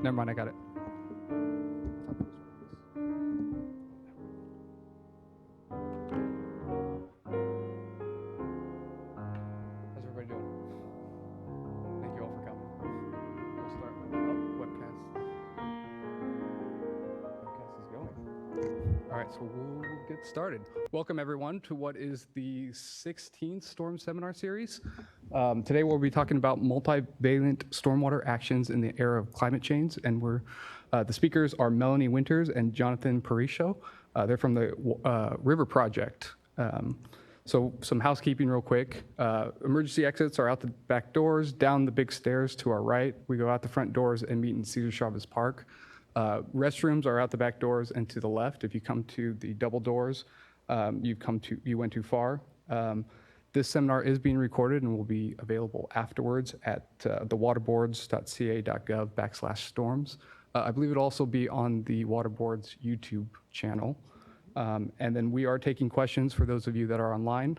Never mind, I got it. How's everybody doing? Thank you all for coming. We'll start with webcast. Webcast is going. All right, so we'll get started. Welcome everyone to what is the 16th Storm Seminar Series. Today we'll be talking about multivalent stormwater actions in the era of climate change, and the speakers are Melanie Winters and Jonathan Parisho. They're from the River Project. So some housekeeping real quick. Emergency exits are out the back doors, down the big stairs to our right. We go out the front doors and meet in Cesar Chavez Park. Restrooms are out the back doors and to the left. If you come to the double doors, you went too far. This seminar is being recorded and will be available afterwards at thewaterboards.ca.gov/storms. I believe it'll also be on the Waterboards YouTube channel. And then we are taking questions for those of you that are online.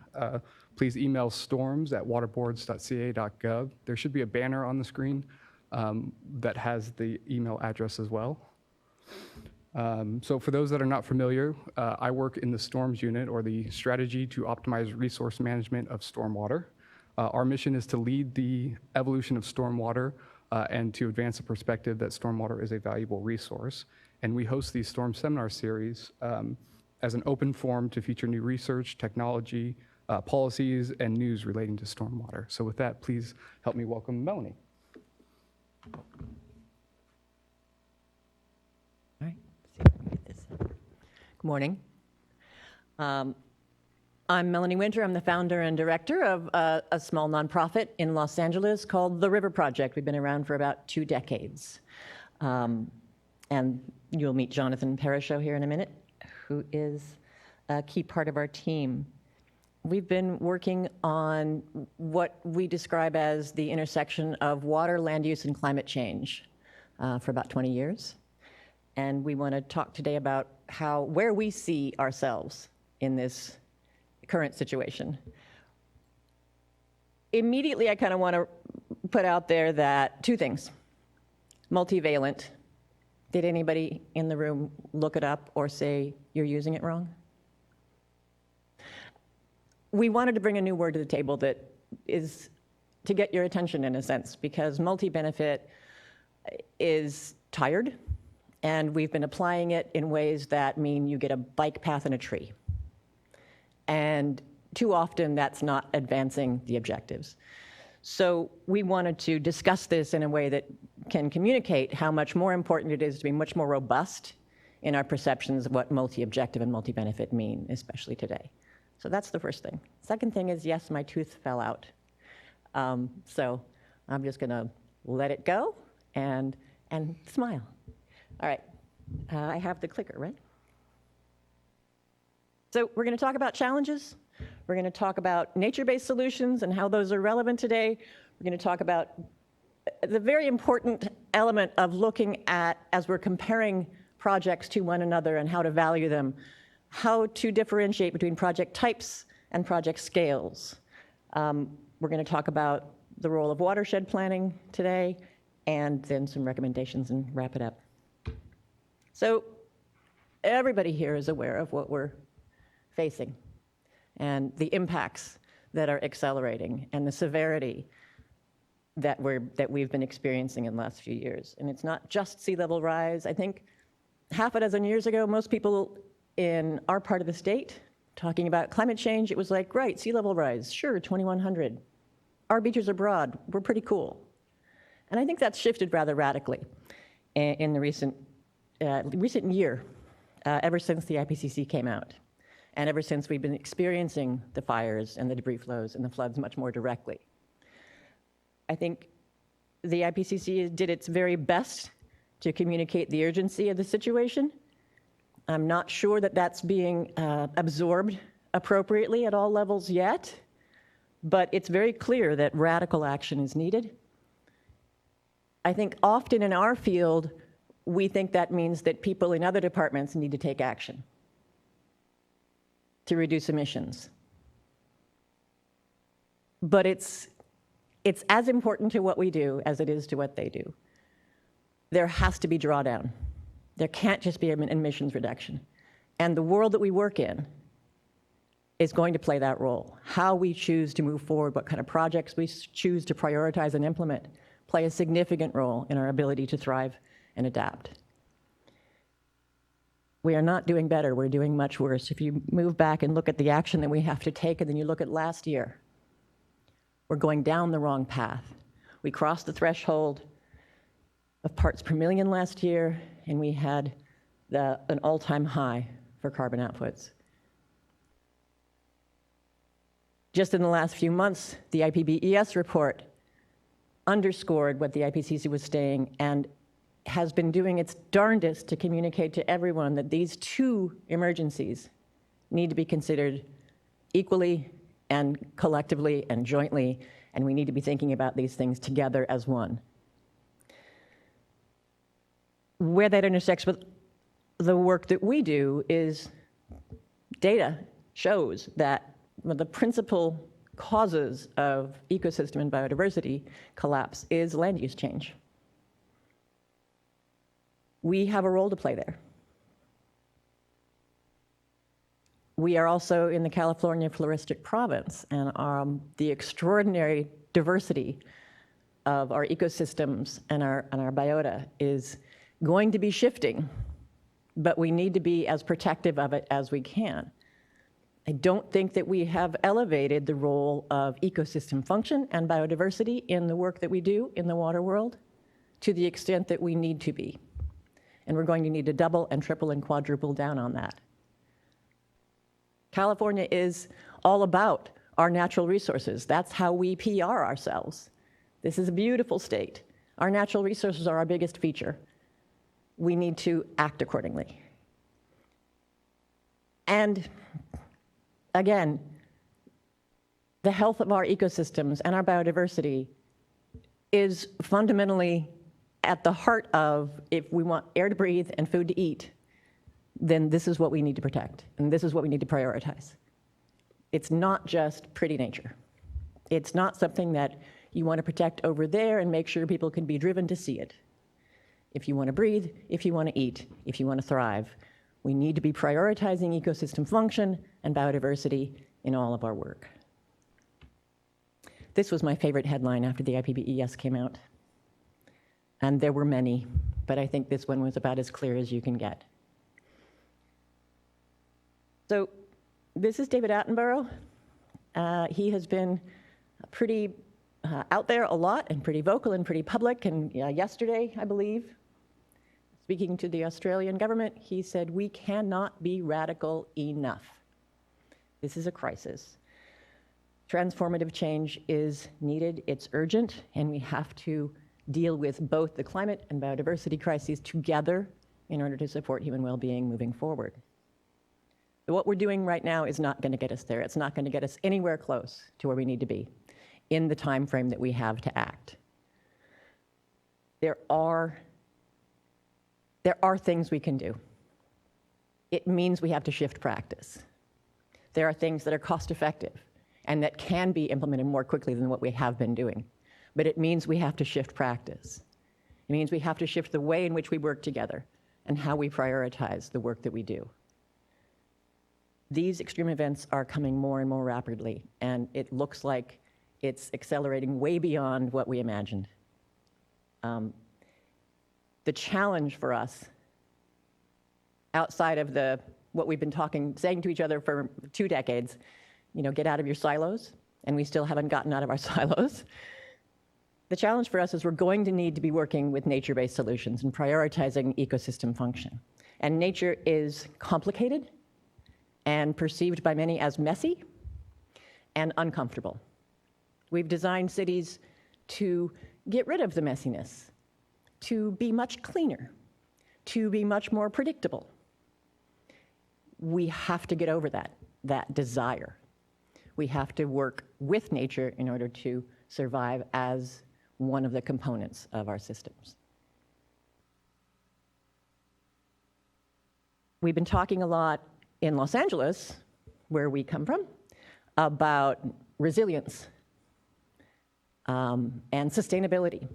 Please email storms@waterboards.ca.gov. There should be a banner on the screen that has the email address as well. So for those that are not familiar, I work in the Storms Unit, or the Strategy to Optimize Resource Management of Stormwater. Our mission is to lead the evolution of stormwater and to advance the perspective that stormwater is a valuable resource. And we host these Storm Seminar Series as an open forum to feature new research, technology, policies, and news relating to stormwater. So with that, please help me welcome Melanie. All right, let's see if I can get this. Good morning. I'm Melanie Winter. I'm the founder and director of a small nonprofit in Los Angeles called the River Project. We've been around for about 2 decades. And you'll meet Jonathan Parisho here in a minute, who is a key part of our team. We've been working on what we describe as the intersection of water, land use, and climate change for about 20 years. And we want to talk today about where we see ourselves in this current situation. Immediately, I kind of want to put out there that 2 things. Multivalent. Did anybody in the room look it up or say you're using it wrong? We wanted to bring a new word to the table that is to get your attention in a sense, because multi-benefit is tired, and we've been applying it in ways that mean you get a bike path and a tree. And too often that's not advancing the objectives. So we wanted to discuss this in a way that can communicate how much more important it is to be much more robust in our perceptions of what multi-objective and multi-benefit mean, especially today. So that's the first thing. Second thing is, yes, my tooth fell out. So I'm just gonna let it go and smile. All right, I have the clicker, right? So we're gonna talk about challenges. We're gonna talk about nature-based solutions and how those are relevant today. We're gonna talk about the very important element of looking at, as we're comparing projects to one another and how to value them, how to differentiate between project types and project scales. We're going to talk about the role of watershed planning today, and then some recommendations and wrap it up. So everybody here is aware of what we're facing and the impacts that are accelerating and the severity that we've been experiencing in the last few years. And it's not just sea level rise. I think half a dozen years ago, most people in our part of the state talking about climate change, it was like, right, sea level rise, sure, 2100. Our beaches are broad, we're pretty cool. And I think that's shifted rather radically in the recent year, ever since the IPCC came out, and ever since we've been experiencing the fires and the debris flows and the floods much more directly. I think the IPCC did its very best to communicate the urgency of the situation. I'm not sure that that's being absorbed appropriately at all levels yet, but it's very clear that radical action is needed. I think often in our field, we think that means that people in other departments need to take action to reduce emissions. But it's as important to what we do as it is to what they do. there has to be drawdown. There can't just be emissions reduction. And the world that we work in is going to play that role. How we choose to move forward, what kind of projects we choose to prioritize and implement, play a significant role in our ability to thrive and adapt. We are not doing better, we're doing much worse. If you move back and look at the action that we have to take, and then you look at last year, we're going down the wrong path. We crossed the threshold of parts per million last year, and we had an all-time high for carbon outputs. Just in the last few months, the IPBES report underscored what the IPCC was saying and has been doing its darndest to communicate to everyone that these two emergencies need to be considered equally and collectively and jointly, and we need to be thinking about these things together as one. Where that intersects with the work that we do is data shows that one of the principal causes of ecosystem and biodiversity collapse is land use change. We have a role to play there. We are also in the California floristic province, and the extraordinary diversity of our ecosystems and our biota is going to be shifting, but we need to be as protective of it as we can. I don't think that we have elevated the role of ecosystem function and biodiversity in the work that we do in the water world to the extent that we need to be. And we're going to need to double and triple and quadruple down on that. California is all about our natural resources. That's how we PR ourselves. This is a beautiful state. Our natural resources are our biggest feature. We need to act accordingly. And again, the health of our ecosystems and our biodiversity is fundamentally at the heart of, if we want air to breathe and food to eat, then this is what we need to protect, and this is what we need to prioritize. It's not just pretty nature. It's not something that you want to protect over there and make sure people can be driven to see it. If you want to breathe, if you want to eat, if you want to thrive, we need to be prioritizing ecosystem function and biodiversity in all of our work. This was my favorite headline after the IPBES came out. And there were many, but I think this one was about as clear as you can get. So this is David Attenborough. He has been pretty out there a lot and pretty vocal and pretty public. And yesterday, I believe, speaking to the Australian government, he said, "We cannot be radical enough. This is a crisis. Transformative change is needed, it's urgent, and we have to deal with both the climate and biodiversity crises together in order to support human well-being moving forward." So what we're doing right now is not going to get us there. It's not going to get us anywhere close to where we need to be in the time frame that we have to act. There are things we can do. It means we have to shift practice. There are things that are cost-effective and that can be implemented more quickly than what we have been doing. But it means we have to shift practice. It means we have to shift the way in which we work together and how we prioritize the work that we do. These extreme events are coming more and more rapidly, and it looks like it's accelerating way beyond what we imagined. The challenge for us, outside of what we've been saying to each other for 2 decades, get out of your silos, and we still haven't gotten out of our silos. The challenge for us is we're going to need to be working with nature-based solutions and prioritizing ecosystem function. And nature is complicated and perceived by many as messy and uncomfortable. We've designed cities to get rid of the messiness, to be much cleaner, to be much more predictable. We have to get over that desire. We have to work with nature in order to survive as one of the components of our systems. We've been talking a lot in Los Angeles, where we come from, about resilience and sustainability.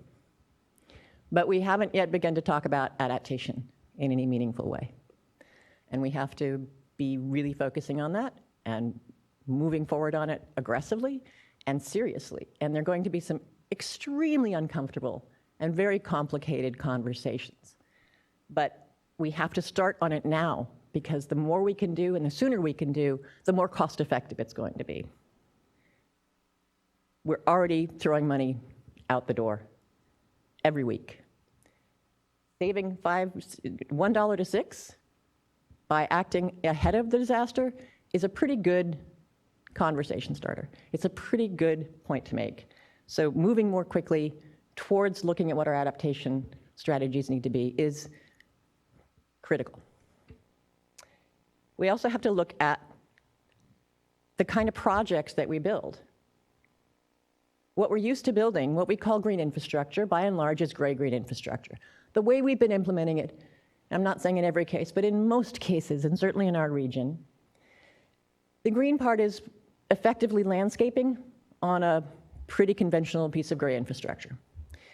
But we haven't yet begun to talk about adaptation in any meaningful way. And we have to be really focusing on that and moving forward on it aggressively and seriously. And there are going to be some extremely uncomfortable and very complicated conversations. But we have to start on it now, because the more we can do and the sooner we can do, the more cost effective it's going to be. We're already throwing money out the door every week. Saving $1 to 6 by acting ahead of the disaster is a pretty good conversation starter. It's a pretty good point to make. So moving more quickly towards looking at what our adaptation strategies need to be is critical. We also have to look at the kind of projects that we build. What we're used to building, what we call green infrastructure, by and large is gray-green infrastructure. The way we've been implementing it, I'm not saying in every case, but in most cases, and certainly in our region, the green part is effectively landscaping on a pretty conventional piece of gray infrastructure.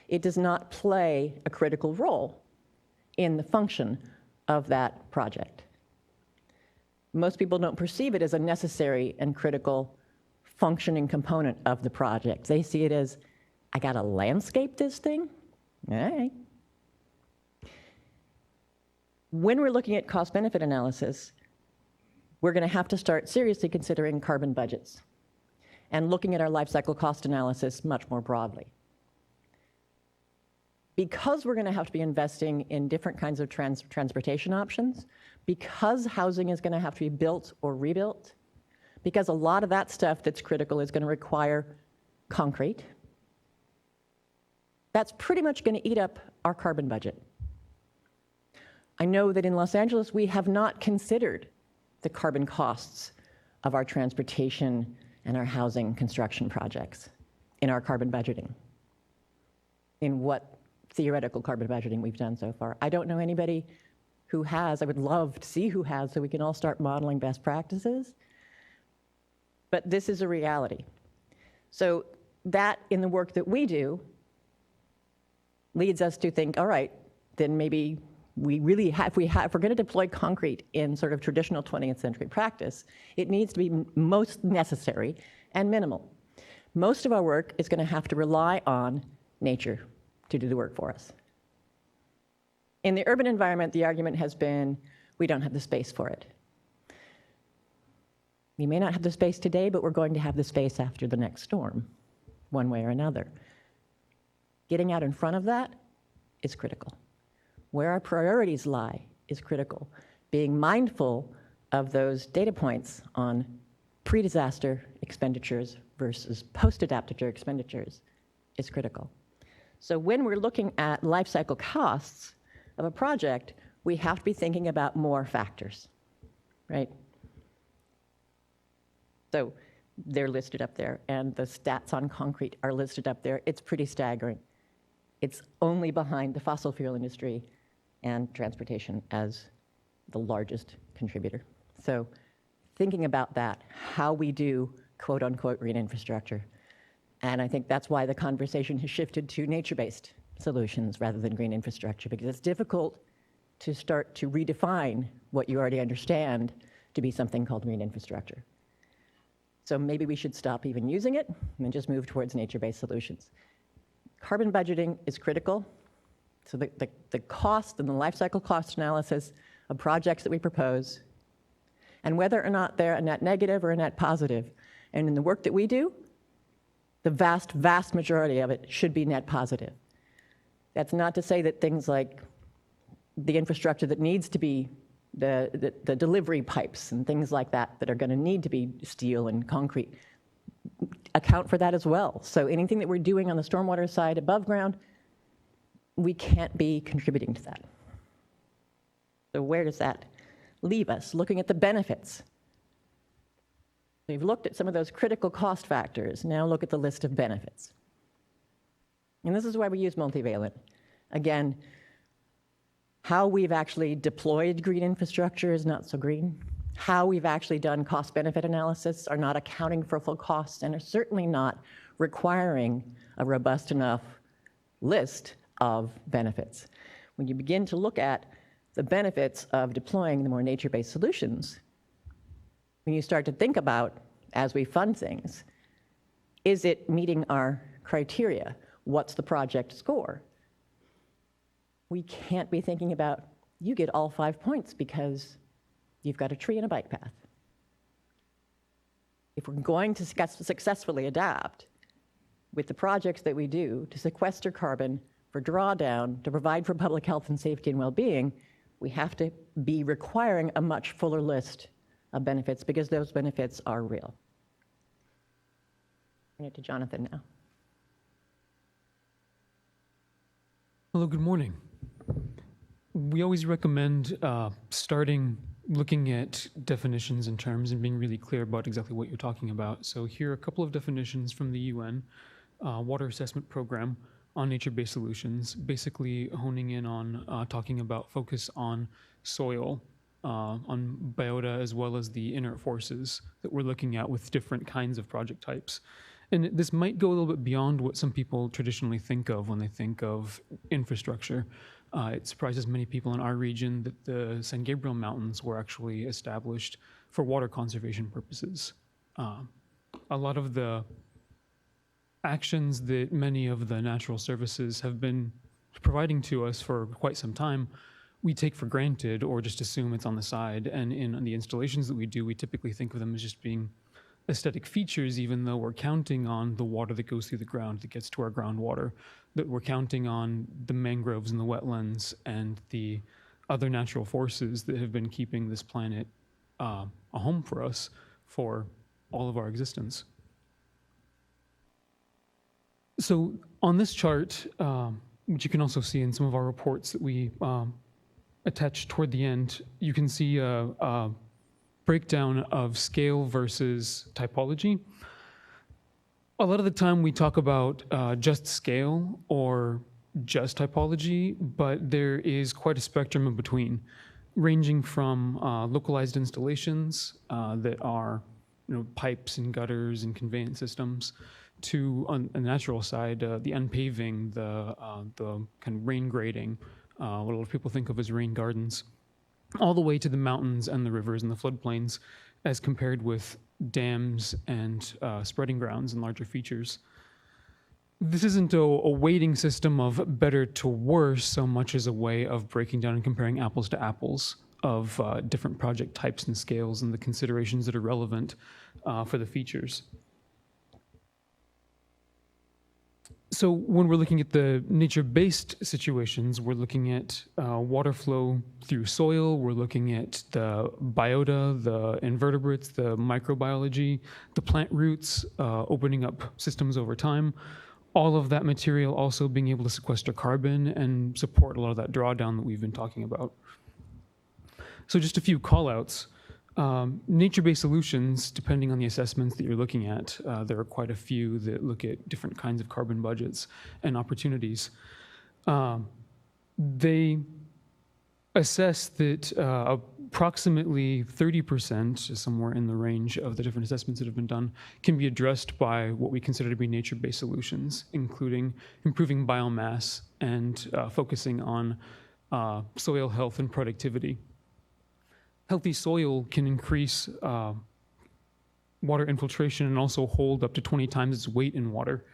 It does not play a critical role in the function of that project. Most people don't perceive it as a necessary and critical functioning component of the project. They see it as, I gotta landscape this thing? All right. When we're looking at cost-benefit analysis, we're gonna have to start seriously considering carbon budgets and looking at our life cycle cost analysis much more broadly. Because we're gonna have to be investing in different kinds of transportation options, because housing is gonna have to be built or rebuilt, because a lot of that stuff that's critical is gonna require concrete, that's pretty much gonna eat up our carbon budget. I know that in Los Angeles, we have not considered the carbon costs of our transportation and our housing construction projects in our carbon budgeting, in what theoretical carbon budgeting we've done so far. I don't know anybody who has. I would love to see who has so we can all start modeling best practices. But this is a reality. So that, in the work that we do, leads us to think, all right, then maybe we really have, if we're going to deploy concrete in sort of traditional 20th century practice, it needs to be most necessary and minimal. Most of our work is going to have to rely on nature to do the work for us. In the urban environment, the argument has been, we don't have the space for it. We may not have the space today, but we're going to have the space after the next storm, one way or another. Getting out in front of that is critical. Where our priorities lie is critical. Being mindful of those data points on pre-disaster expenditures versus post-adaptive expenditures is critical. So when we're looking at life cycle costs of a project, we have to be thinking about more factors, right? So they're listed up there, and the stats on concrete are listed up there. It's pretty staggering. It's only behind the fossil fuel industry and transportation as the largest contributor. So thinking about that, how we do quote unquote green infrastructure. And I think that's why the conversation has shifted to nature-based solutions rather than green infrastructure, because it's difficult to start to redefine what you already understand to be something called green infrastructure. So maybe we should stop even using it and just move towards nature-based solutions. Carbon budgeting is critical. So the cost and the life cycle cost analysis of projects that we propose, and whether or not they're a net negative or a net positive. And in the work that we do, the vast, vast majority of it should be net positive. That's not to say that things like the infrastructure that needs to be the delivery pipes and things like that that are going to need to be steel and concrete account for that as well. So anything that we're doing on the stormwater side above ground, we can't be contributing to that. So where does that leave us? Looking at the benefits. We've looked at some of those critical cost factors. Now look at the list of benefits. And this is why we use multivalent. Again, how we've actually deployed green infrastructure is not so green. How we've actually done cost-benefit analysis are not accounting for full costs and are certainly not requiring a robust enough list of benefits. When you begin to look at the benefits of deploying the more nature-based solutions, when you start to think about, as we fund things, is it meeting our criteria? What's the project score? We can't be thinking about, you get all 5 points because you've got a tree and a bike path. If we're going to successfully adapt with the projects that we do to sequester carbon, for drawdown, to provide for public health and safety and well-being, we have to be requiring a much fuller list of benefits because those benefits are real. Turn it to Jonathan now. Hello, good morning. We always recommend looking at definitions and terms and being really clear about exactly what you're talking about. So here are a couple of definitions from the UN Water Assessment Program on nature-based solutions, basically honing in on talking about focus on soil, on biota, as well as the inert forces that we're looking at with different kinds of project types. And this might go a little bit beyond what some people traditionally think of when they think of infrastructure. It surprises many people in our region that the San Gabriel Mountains were actually established for water conservation purposes. A lot of the actions that many of the natural services have been providing to us for quite some time, we take for granted or just assume it's on the side. And in the installations that we do, we typically think of them as just being aesthetic features, even though we're counting on the water that goes through the ground that gets to our groundwater, that we're counting on the mangroves and the wetlands and the other natural forces that have been keeping this planet a home for us for all of our existence. So on this chart, which you can also see in some of our reports that we attach toward the end, you can see a breakdown of scale versus typology. A lot of the time we talk about just scale or just typology, but there is quite a spectrum in between, ranging from localized installations that are pipes and gutters and conveyance systems, to on the natural side, the unpaving, the kind of rain grading, what a lot of people think of as rain gardens, all the way to the mountains and the rivers and the floodplains, as compared with dams and spreading grounds and larger features. This isn't a weighting system of better to worse so much as a way of breaking down and comparing apples to apples of different project types and scales and the considerations that are relevant for the features. So when we're looking at the nature-based situations, we're looking at water flow through soil, we're looking at the biota, the invertebrates, the microbiology, the plant roots, opening up systems over time. All of that material also being able to sequester carbon and support a lot of that drawdown that we've been talking about. So just a few call-outs. Nature-based solutions, depending on the assessments that you're looking at, there are quite a few that look at different kinds of carbon budgets and opportunities. They assess that approximately 30%, somewhere in the range of the different assessments that have been done, can be addressed by what we consider to be nature-based solutions, including improving biomass and focusing on soil health and productivity. Healthy soil can increase water infiltration and also hold up to 20 times its weight in water,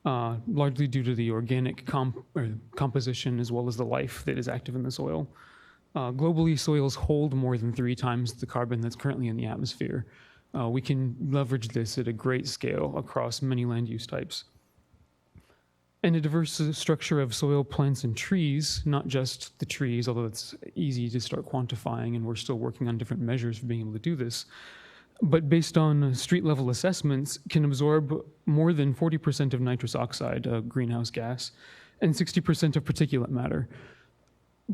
largely due to the organic composition as well as the life that is active in the soil. Globally, soils hold more than 3 times the carbon that's currently in the atmosphere. We can leverage this at a great scale across many land use types. And a diverse structure of soil, plants, and trees, not just the trees, although it's easy to start quantifying, and we're still working on different measures for being able to do this, but based on street-level assessments, can absorb more than 40% of nitrous oxide, a greenhouse gas, and 60% of particulate matter.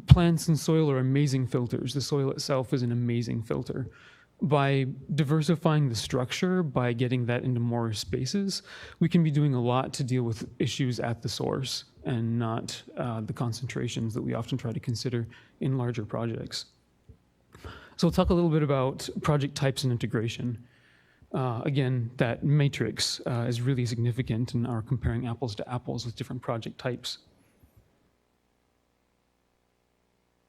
Plants and soil are amazing filters. The soil itself is an amazing filter. By diversifying the structure, by getting that into more spaces, we can be doing a lot to deal with issues at the source and not the concentrations that we often try to consider in larger projects. So we'll talk a little bit about project types and integration. Again, that matrix is really significant in our comparing apples to apples with different project types.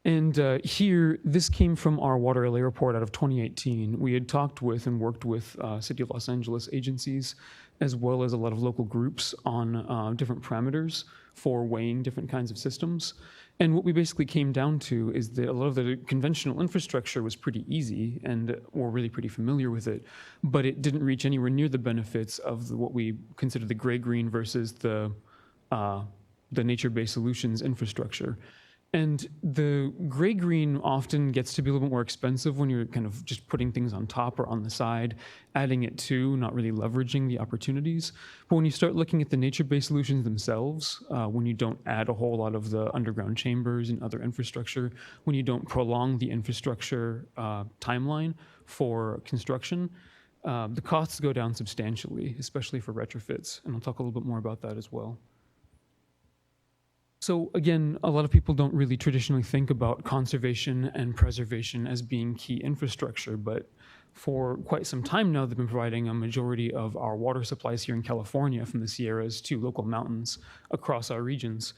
And here, this came from our water LA report out of 2018. We had talked with and worked with City of Los Angeles agencies, as well as a lot of local groups on different parameters for weighing different kinds of systems. And what we basically came down to is that a lot of the conventional infrastructure was pretty easy, and we're really pretty familiar with it, but it didn't reach anywhere near the benefits of what we consider the gray-green versus the nature-based solutions infrastructure. And the gray-green often gets to be a little bit more expensive when you're kind of just putting things on top or on the side, adding it to, not really leveraging the opportunities. But when you start looking at the nature-based solutions themselves, when you don't add a whole lot of the underground chambers and other infrastructure, when you don't prolong the infrastructure timeline for construction, the costs go down substantially, especially for retrofits. And I'll talk a little bit more about that as well. So again, a lot of people don't really traditionally think about conservation and preservation as being key infrastructure, but for quite some time now, they've been providing a majority of our water supplies here in California, from the Sierras to local mountains across our regions.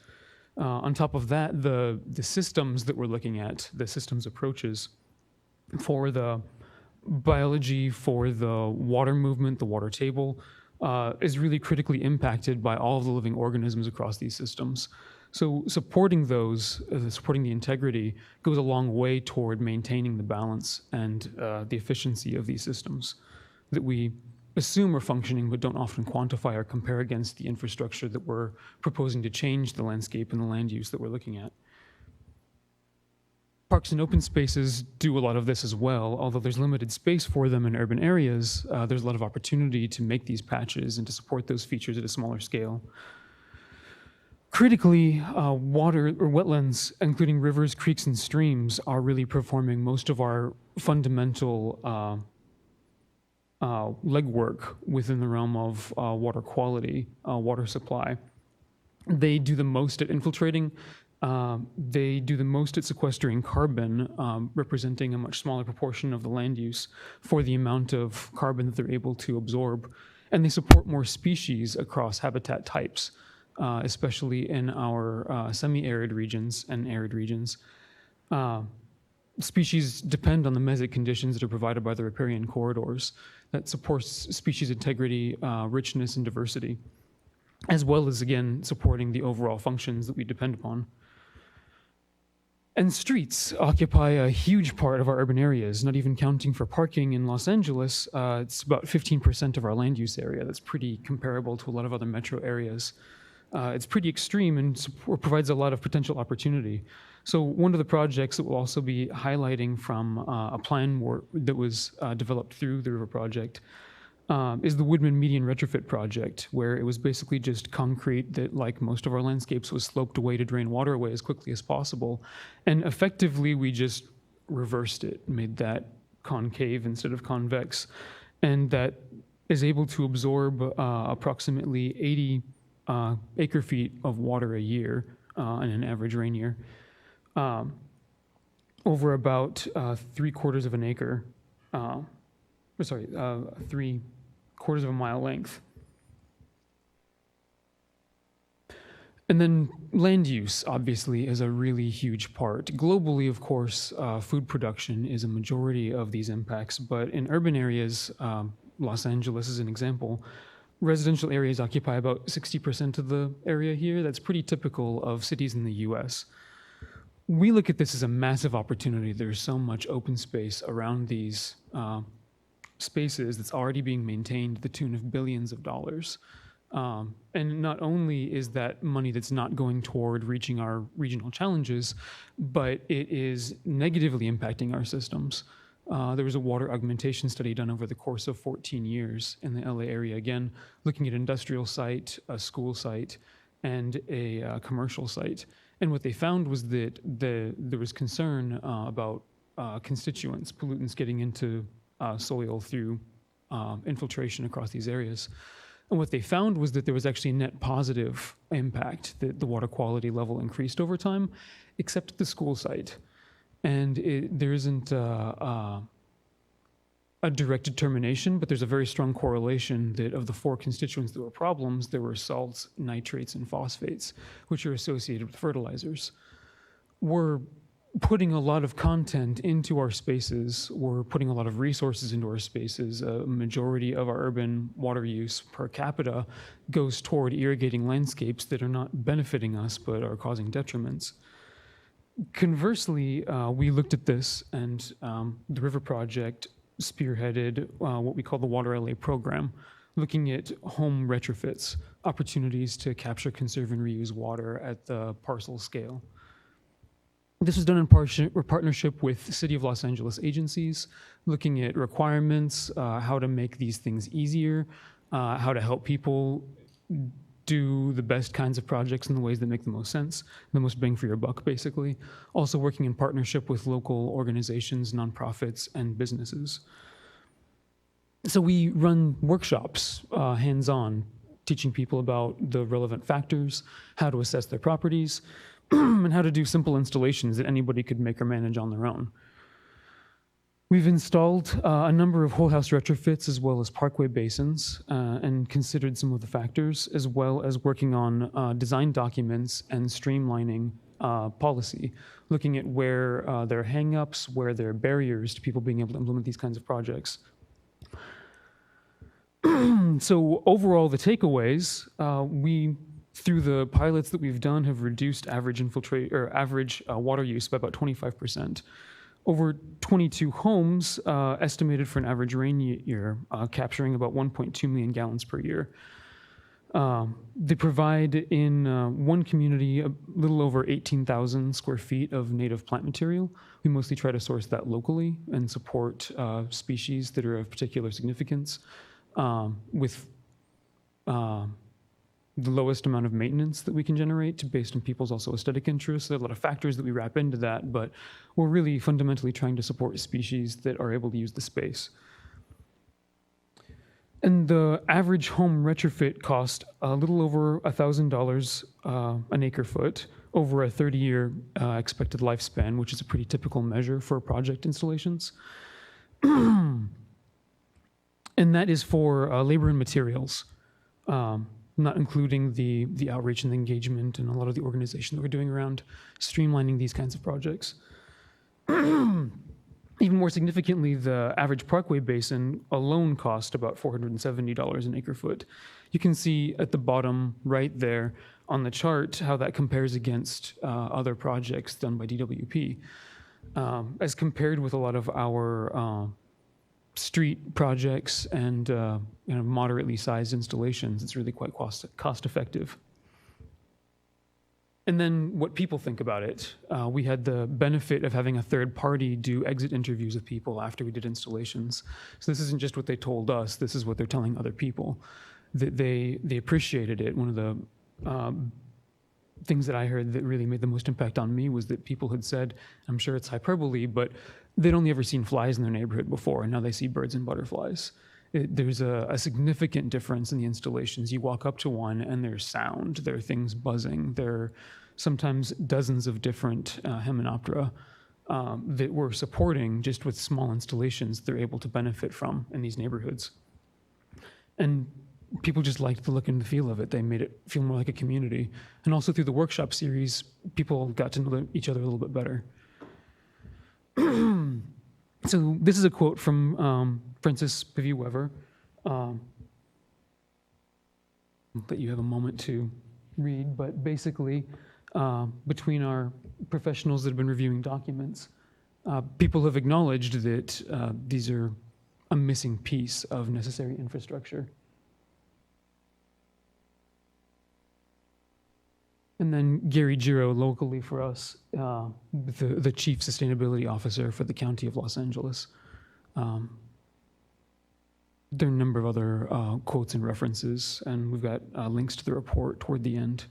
On top of that, the systems that we're looking at, the systems approaches for the biology, for the water movement, the water table, is really critically impacted by all of the living organisms across these systems. So supporting those, supporting the integrity, goes a long way toward maintaining the balance and the efficiency of these systems that we assume are functioning but don't often quantify or compare against the infrastructure that we're proposing to change the landscape and the land use that we're looking at. Parks and open spaces do a lot of this as well. Although there's limited space for them in urban areas, there's a lot of opportunity to make these patches and to support those features at a smaller scale. Critically, water or wetlands, including rivers, creeks, and streams, are really performing most of our fundamental legwork within the realm of water quality, water supply. They do the most at infiltrating. They do the most at sequestering carbon, representing a much smaller proportion of the land use for the amount of carbon that they're able to absorb. And they support more species across habitat types, especially in our semi-arid regions and arid regions. Species depend on the mesic conditions that are provided by the riparian corridors that supports species integrity, richness, and diversity, as well as, again, supporting the overall functions that we depend upon. And streets occupy a huge part of our urban areas, not even counting for parking in Los Angeles. It's about 15% of our land use area. That's pretty comparable to a lot of other metro areas. It's pretty extreme and provides a lot of potential opportunity. So one of the projects that we'll also be highlighting from a plan that was developed through the River Project is the Woodman Median Retrofit Project, where it was basically just concrete that, like most of our landscapes, was sloped away to drain water away as quickly as possible. And effectively, we just reversed it, made that concave instead of convex. And that is able to absorb approximately 80 acre feet of water a year in an average rain year, over about 3/4 of an acre, 3/4 of a mile length. And then land use, obviously, is a really huge part. Globally, of course, food production is a majority of these impacts, but in urban areas, Los Angeles is an example, residential areas occupy about 60% of the area here. That's pretty typical of cities in the US. We look at this as a massive opportunity. There's so much open space around these spaces that's already being maintained to the tune of billions of dollars. And not only is that money that's not going toward reaching our regional challenges, but it is negatively impacting our systems. There was a water augmentation study done over the course of 14 years in the LA area, again, looking at an industrial site, a school site, and a commercial site. And what they found was that there was concern about constituents, pollutants getting into soil through infiltration across these areas. And what they found was that there was actually a net positive impact, that the water quality level increased over time, except at the school site. And there isn't a direct determination, but there's a very strong correlation that of the 4 constituents that were problems, there were salts, nitrates, and phosphates, which are associated with fertilizers. We're putting a lot of content into our spaces. We're putting a lot of resources into our spaces. A majority of our urban water use per capita goes toward irrigating landscapes that are not benefiting us but are causing detriments. Conversely, we looked at this, and the River Project spearheaded what we call the Water LA program, looking at home retrofits, opportunities to capture, conserve, and reuse water at the parcel scale. This was done in partnership with the City of Los Angeles agencies, looking at requirements, how to make these things easier, how to help people do the best kinds of projects in the ways that make the most sense, the most bang for your buck, basically. Also working in partnership with local organizations, nonprofits, and businesses. So we run workshops, hands-on, teaching people about the relevant factors, how to assess their properties, and how to do simple installations that anybody could make or manage on their own. We've installed a number of whole house retrofits as well as parkway basins and considered some of the factors, as well as working on design documents and streamlining policy, looking at where there are hang-ups, where there are barriers to people being able to implement these kinds of projects. So overall, the takeaways, we, through the pilots that we've done, have reduced average water use by about 25%. Over 22 homes estimated for an average rain year, capturing about 1.2 million gallons per year. They provide in one community a little over 18,000 square feet of native plant material. We mostly try to source that locally and support species that are of particular significance with the lowest amount of maintenance that we can generate based on people's also aesthetic interests. There are a lot of factors that we wrap into that, but we're really fundamentally trying to support species that are able to use the space. And the average home retrofit cost a little over $1,000 an acre foot over a 30-year expected lifespan, which is a pretty typical measure for project installations. And that is for labor and materials, not including the outreach and the engagement and a lot of the organization that we're doing around streamlining these kinds of projects. Even more significantly, the average parkway basin alone cost about $470 an acre foot. You can see at the bottom right there on the chart how that compares against other projects done by DWP. As compared with a lot of our street projects and moderately sized installations, it's really quite cost effective. And then what people think about it. We had the benefit of having a third party do exit interviews with people after we did installations. So this isn't just what they told us, this is what they're telling other people. That they appreciated it. One of the things that I heard that really made the most impact on me was that people had said, I'm sure it's hyperbole, but they'd only ever seen flies in their neighborhood before, and now they see birds and butterflies. There's a significant difference in the installations. You walk up to one and there's sound, there are things buzzing, there are sometimes dozens of different hymenoptera that we're supporting just with small installations they're able to benefit from in these neighborhoods. And people just liked the look and the feel of it. They made it feel more like a community. And also through the workshop series, people got to know each other a little bit better. So this is a quote from Francis Pivy Weber that you have a moment to read, but basically between our professionals that have been reviewing documents, people have acknowledged that these are a missing piece of necessary infrastructure. And then Gary Giro, locally for us, the Chief Sustainability Officer for the County of Los Angeles. There are a number of other quotes and references, and we've got links to the report toward the end.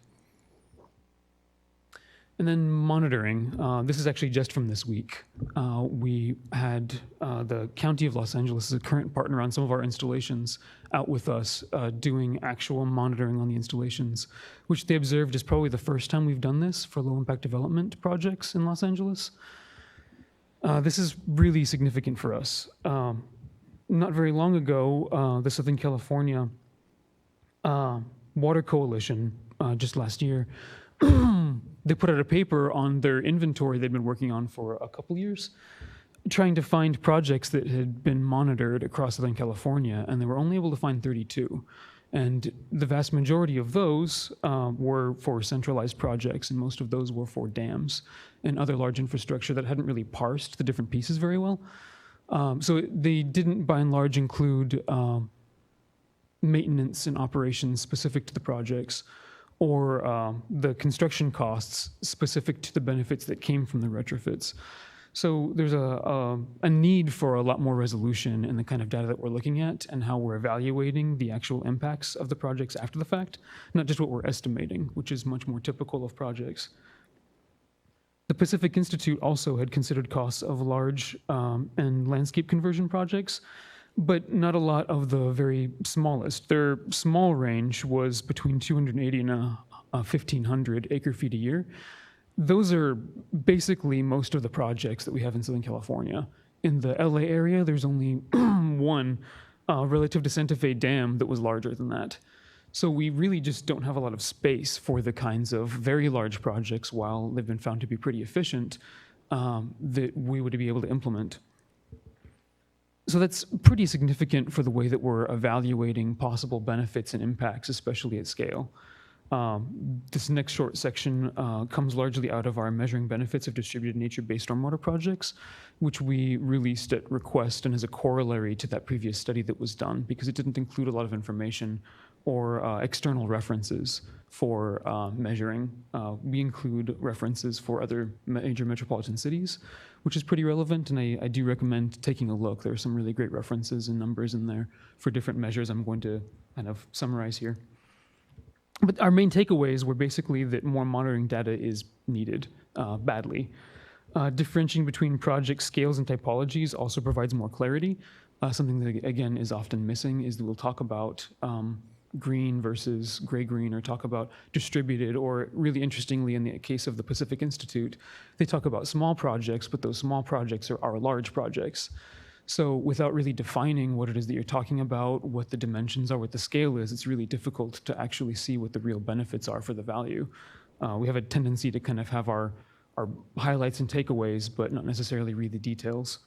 And then monitoring. This is actually just from this week. We had the County of Los Angeles as a current partner on some of our installations out with us doing actual monitoring on the installations, which they observed is probably the first time we've done this for low-impact development projects in Los Angeles. This is really significant for us. Not very long ago, the Southern California Water Coalition, just last year, they put out a paper on their inventory they'd been working on for a couple years, trying to find projects that had been monitored across Southern California, and they were only able to find 32. And the vast majority of those were for centralized projects, and most of those were for dams and other large infrastructure that hadn't really parsed the different pieces very well. So they didn't, by and large, include maintenance and operations specific to the projects, or the construction costs specific to the benefits that came from the retrofits. So there's a need for a lot more resolution in the kind of data that we're looking at and how we're evaluating the actual impacts of the projects after the fact, not just what we're estimating, which is much more typical of projects. The Pacific Institute also had considered costs of large and landscape conversion projects, but not a lot of the very smallest. Their small range was between 280 and 1,500 acre-feet a year. Those are basically most of the projects that we have in Southern California. In the LA area, there's only one relative to Santa Fe Dam that was larger than that. So we really just don't have a lot of space for the kinds of very large projects, while they've been found to be pretty efficient, that we would be able to implement. So that's pretty significant for the way that we're evaluating possible benefits and impacts, especially at scale. This next short section comes largely out of our measuring benefits of distributed nature-based stormwater projects, which we released at request and as a corollary to that previous study that was done, because it didn't include a lot of information or external references for measuring. We include references for other major metropolitan cities, which is pretty relevant, and I do recommend taking a look. There are some really great references and numbers in there for different measures I'm going to kind of summarize here. But our main takeaways were basically that more monitoring data is needed badly. Differentiating between project scales and typologies also provides more clarity. Something that, again, is often missing is that we'll talk about green versus gray-green, or talk about distributed, or really interestingly, in the case of the Pacific Institute, they talk about small projects, but those small projects are large projects. So without really defining what it is that you're talking about, what the dimensions are, what the scale is, it's really difficult to actually see what the real benefits are for the value. We have a tendency to kind of have our highlights and takeaways, but not necessarily read the details.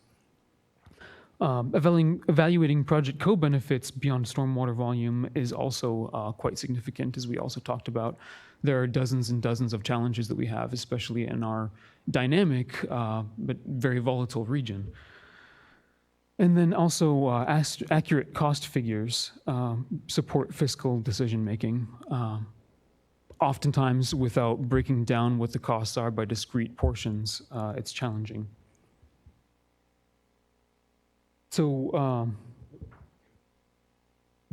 Evaluating project co-benefits beyond stormwater volume is also quite significant, as we also talked about. There are dozens and dozens of challenges that we have, especially in our dynamic but very volatile region. And then also accurate cost figures support fiscal decision-making, oftentimes without breaking down what the costs are by discrete portions. It's challenging. So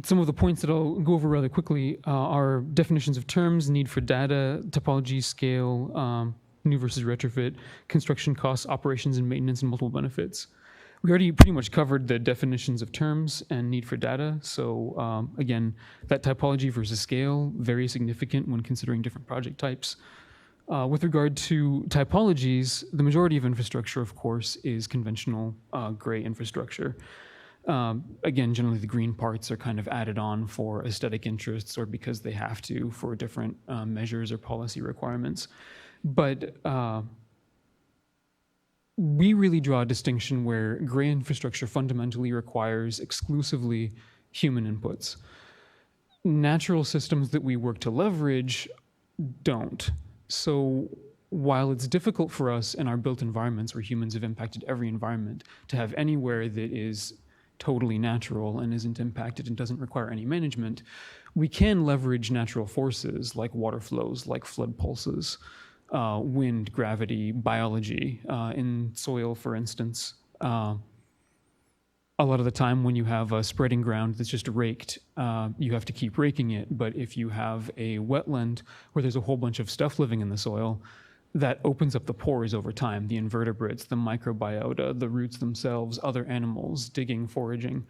some of the points that I'll go over rather quickly are definitions of terms, need for data, topology scale, new versus retrofit, construction costs, operations and maintenance, and multiple benefits. We already pretty much covered the definitions of terms and need for data. So again, that typology versus scale, very significant when considering different project types. With regard to typologies, the majority of infrastructure, of course, is conventional gray infrastructure. Again, generally the green parts are kind of added on for aesthetic interests or because they have to for different measures or policy requirements. But we really draw a distinction where gray infrastructure fundamentally requires exclusively human inputs. Natural systems that we work to leverage don't. So while it's difficult for us in our built environments where humans have impacted every environment to have anywhere that is totally natural and isn't impacted and doesn't require any management, we can leverage natural forces like water flows, like flood pulses, wind, gravity, biology, in soil, for instance. A lot of the time when you have a spreading ground that's just raked, you have to keep raking it. But if you have a wetland where there's a whole bunch of stuff living in the soil, that opens up the pores over time, the invertebrates, the microbiota, the roots themselves, other animals, digging, foraging.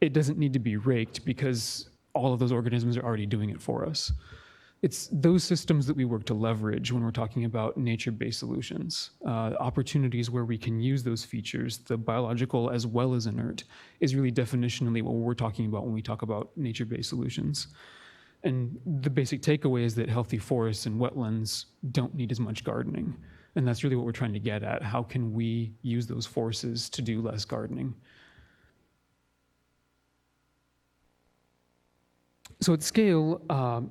It doesn't need to be raked because all of those organisms are already doing it for us. It's those systems that we work to leverage when we're talking about nature-based solutions. Opportunities where we can use those features, the biological as well as inert, is really definitionally what we're talking about when we talk about nature-based solutions. And the basic takeaway is that healthy forests and wetlands don't need as much gardening. And that's really what we're trying to get at. How can we use those forces to do less gardening? So at scale,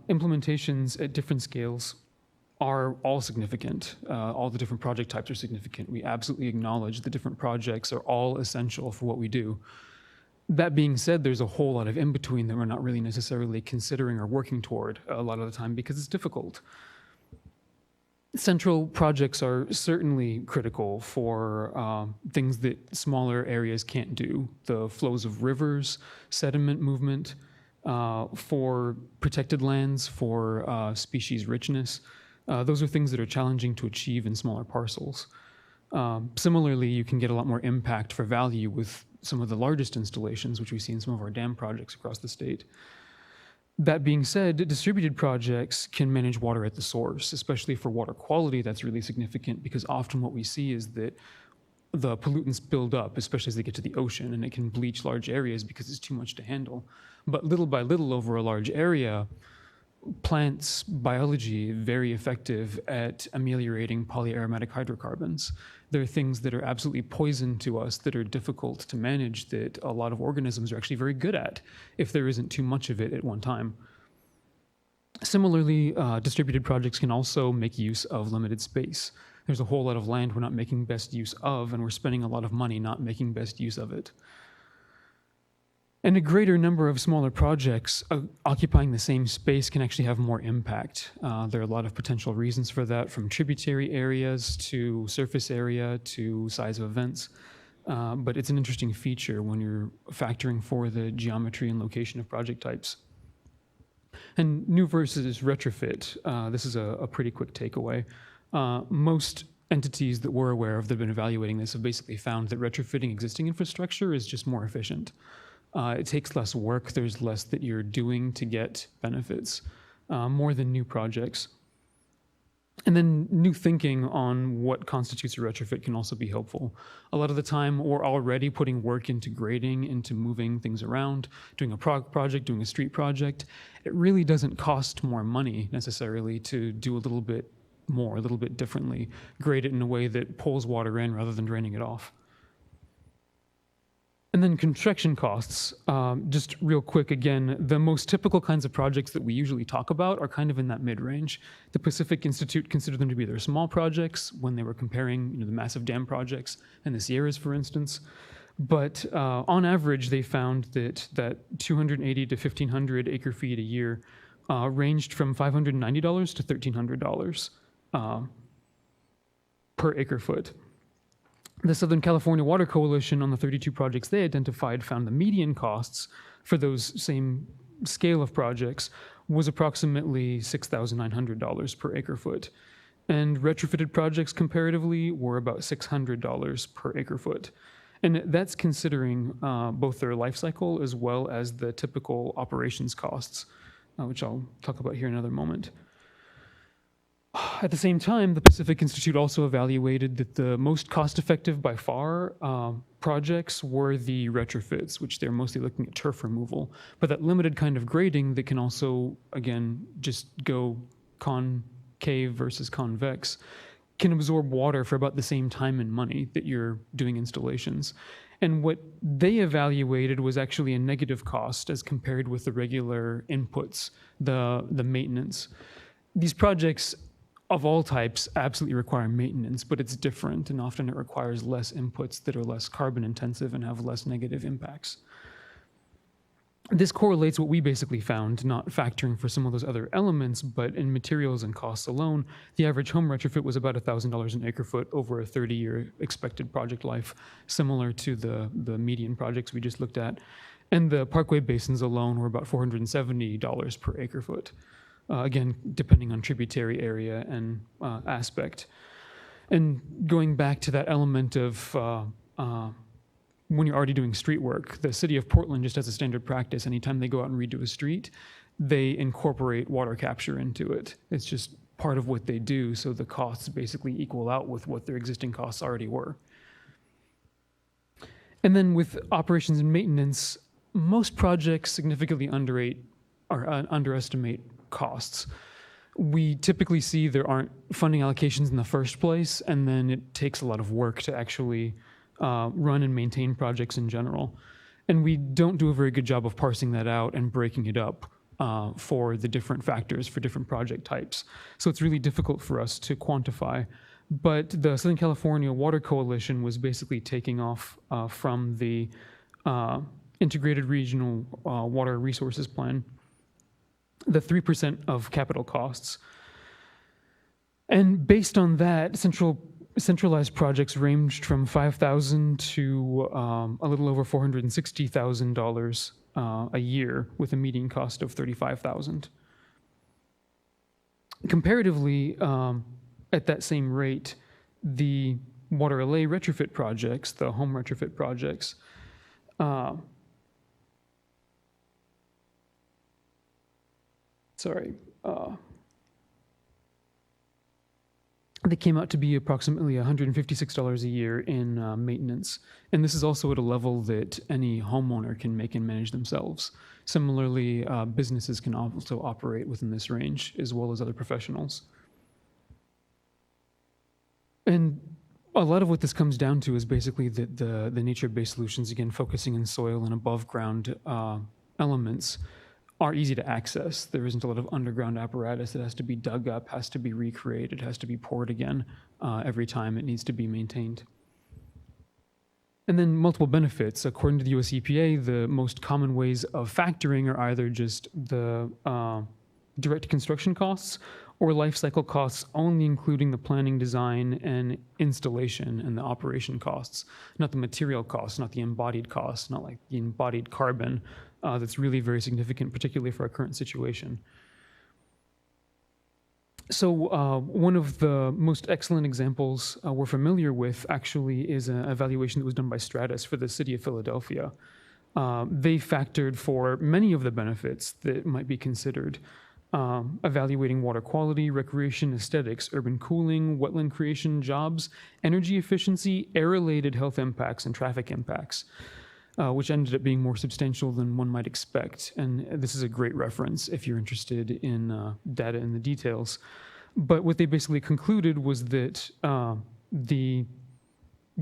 implementations at different scales are all significant. All the different project types are significant. We absolutely acknowledge the different projects are all essential for what we do. That being said, there's a whole lot of in between that we're not really necessarily considering or working toward a lot of the time because it's difficult. Central projects are certainly critical for things that smaller areas can't do. The flows of rivers, sediment movement, for protected lands, for species richness. Those are things that are challenging to achieve in smaller parcels. Similarly, you can get a lot more impact for value with some of the largest installations, which we see in some of our dam projects across the state. That being said, distributed projects can manage water at the source, especially for water quality. That's really significant because often what we see is that the pollutants build up, especially as they get to the ocean, and it can bleach large areas because it's too much to handle. But little by little over a large area, plants' biology very effective at ameliorating polyaromatic hydrocarbons. There are things that are absolutely poison to us that are difficult to manage that a lot of organisms are actually very good at if there isn't too much of it at one time. Similarly, distributed projects can also make use of limited space. There's a whole lot of land we're not making best use of, and we're spending a lot of money not making best use of it. And a greater number of smaller projects occupying the same space can actually have more impact. There are a lot of potential reasons for that, from tributary areas to surface area to size of events. But it's an interesting feature when you're factoring for the geometry and location of project types. And new versus retrofit, this is a pretty quick takeaway. Most entities that we're aware of that have been evaluating this have basically found that retrofitting existing infrastructure is just more efficient. It takes less work, there's less that you're doing to get benefits, more than new projects. And then new thinking on what constitutes a retrofit can also be helpful. A lot of the time, we're already putting work into grading, into moving things around, doing a project, doing a street project. It really doesn't cost more money necessarily to do a little bit more, a little bit differently, grade it in a way that pulls water in rather than draining it off. And then construction costs, just real quick again, the most typical kinds of projects that we usually talk about are kind of in that mid-range. The Pacific Institute considered them to be their small projects when they were comparing the massive dam projects and the Sierras, for instance. But on average, they found that 280 to 1,500 acre feet a year ranged from $590 to $1,300 per acre foot. The Southern California Water Coalition, on the 32 projects they identified, found the median costs for those same scale of projects was approximately $6,900 per acre foot. And retrofitted projects comparatively were about $600 per acre foot. And that's considering both their life cycle as well as the typical operations costs, which I'll talk about here in another moment. At the same time, the Pacific Institute also evaluated that the most cost-effective by far projects were the retrofits, which they're mostly looking at turf removal. But that limited kind of grading that can also, again, just go concave versus convex, can absorb water for about the same time and money that you're doing installations. And what they evaluated was actually a negative cost as compared with the regular inputs, the maintenance. These projects of all types absolutely require maintenance, but it's different, and often it requires less inputs that are less carbon intensive and have less negative impacts. This correlates what we basically found, not factoring for some of those other elements, but in materials and costs alone, the average home retrofit was about $1,000 an acre foot over a 30-year expected project life, similar to the median projects we just looked at. And the parkway basins alone were about $470 per acre foot. Again, depending on tributary area and aspect. And going back to that element of when you're already doing street work, the city of Portland just has a standard practice. Anytime they go out and redo a street, they incorporate water capture into it. It's just part of what they do, so the costs basically equal out with what their existing costs already were. And then with operations and maintenance, most projects significantly underrate underestimate costs. We typically see there aren't funding allocations in the first place, and then it takes a lot of work to actually run and maintain projects in general. And we don't do a very good job of parsing that out and breaking it up for the different factors for different project types. So it's really difficult for us to quantify. But the Southern California Water Coalition was basically taking off from the Integrated Regional Water Resources Plan, the 3% of capital costs. And based on that, centralized projects ranged from $5,000 to a little over $460,000 a year, with a median cost of $35,000. Comparatively, at that same rate, the water LA retrofit projects, the home retrofit projects, they came out to be approximately $156 a year in maintenance. And this is also at a level that any homeowner can make and manage themselves. Similarly, businesses can also operate within this range, as well as other professionals. And a lot of what this comes down to is basically that the nature-based solutions, again, focusing in soil and above ground elements, are easy to access. There isn't a lot of underground apparatus that has to be dug up, has to be recreated, has to be poured again every time it needs to be maintained. And then multiple benefits. According to the US EPA, the most common ways of factoring are either just the direct construction costs or life cycle costs, only including the planning, design, and installation and the operation costs, not the material costs, not the embodied costs, not like the embodied carbon. That's really very significant, particularly for our current situation. So one of the most excellent examples we're familiar with actually is an evaluation that was done by Stratus for the city of Philadelphia. They factored for many of the benefits that might be considered, evaluating water quality, recreation, aesthetics, urban cooling, wetland creation, jobs, energy efficiency, air-related health impacts, and traffic impacts. Which ended up being more substantial than one might expect. And this is a great reference if you're interested in data and the details. But what they basically concluded was that the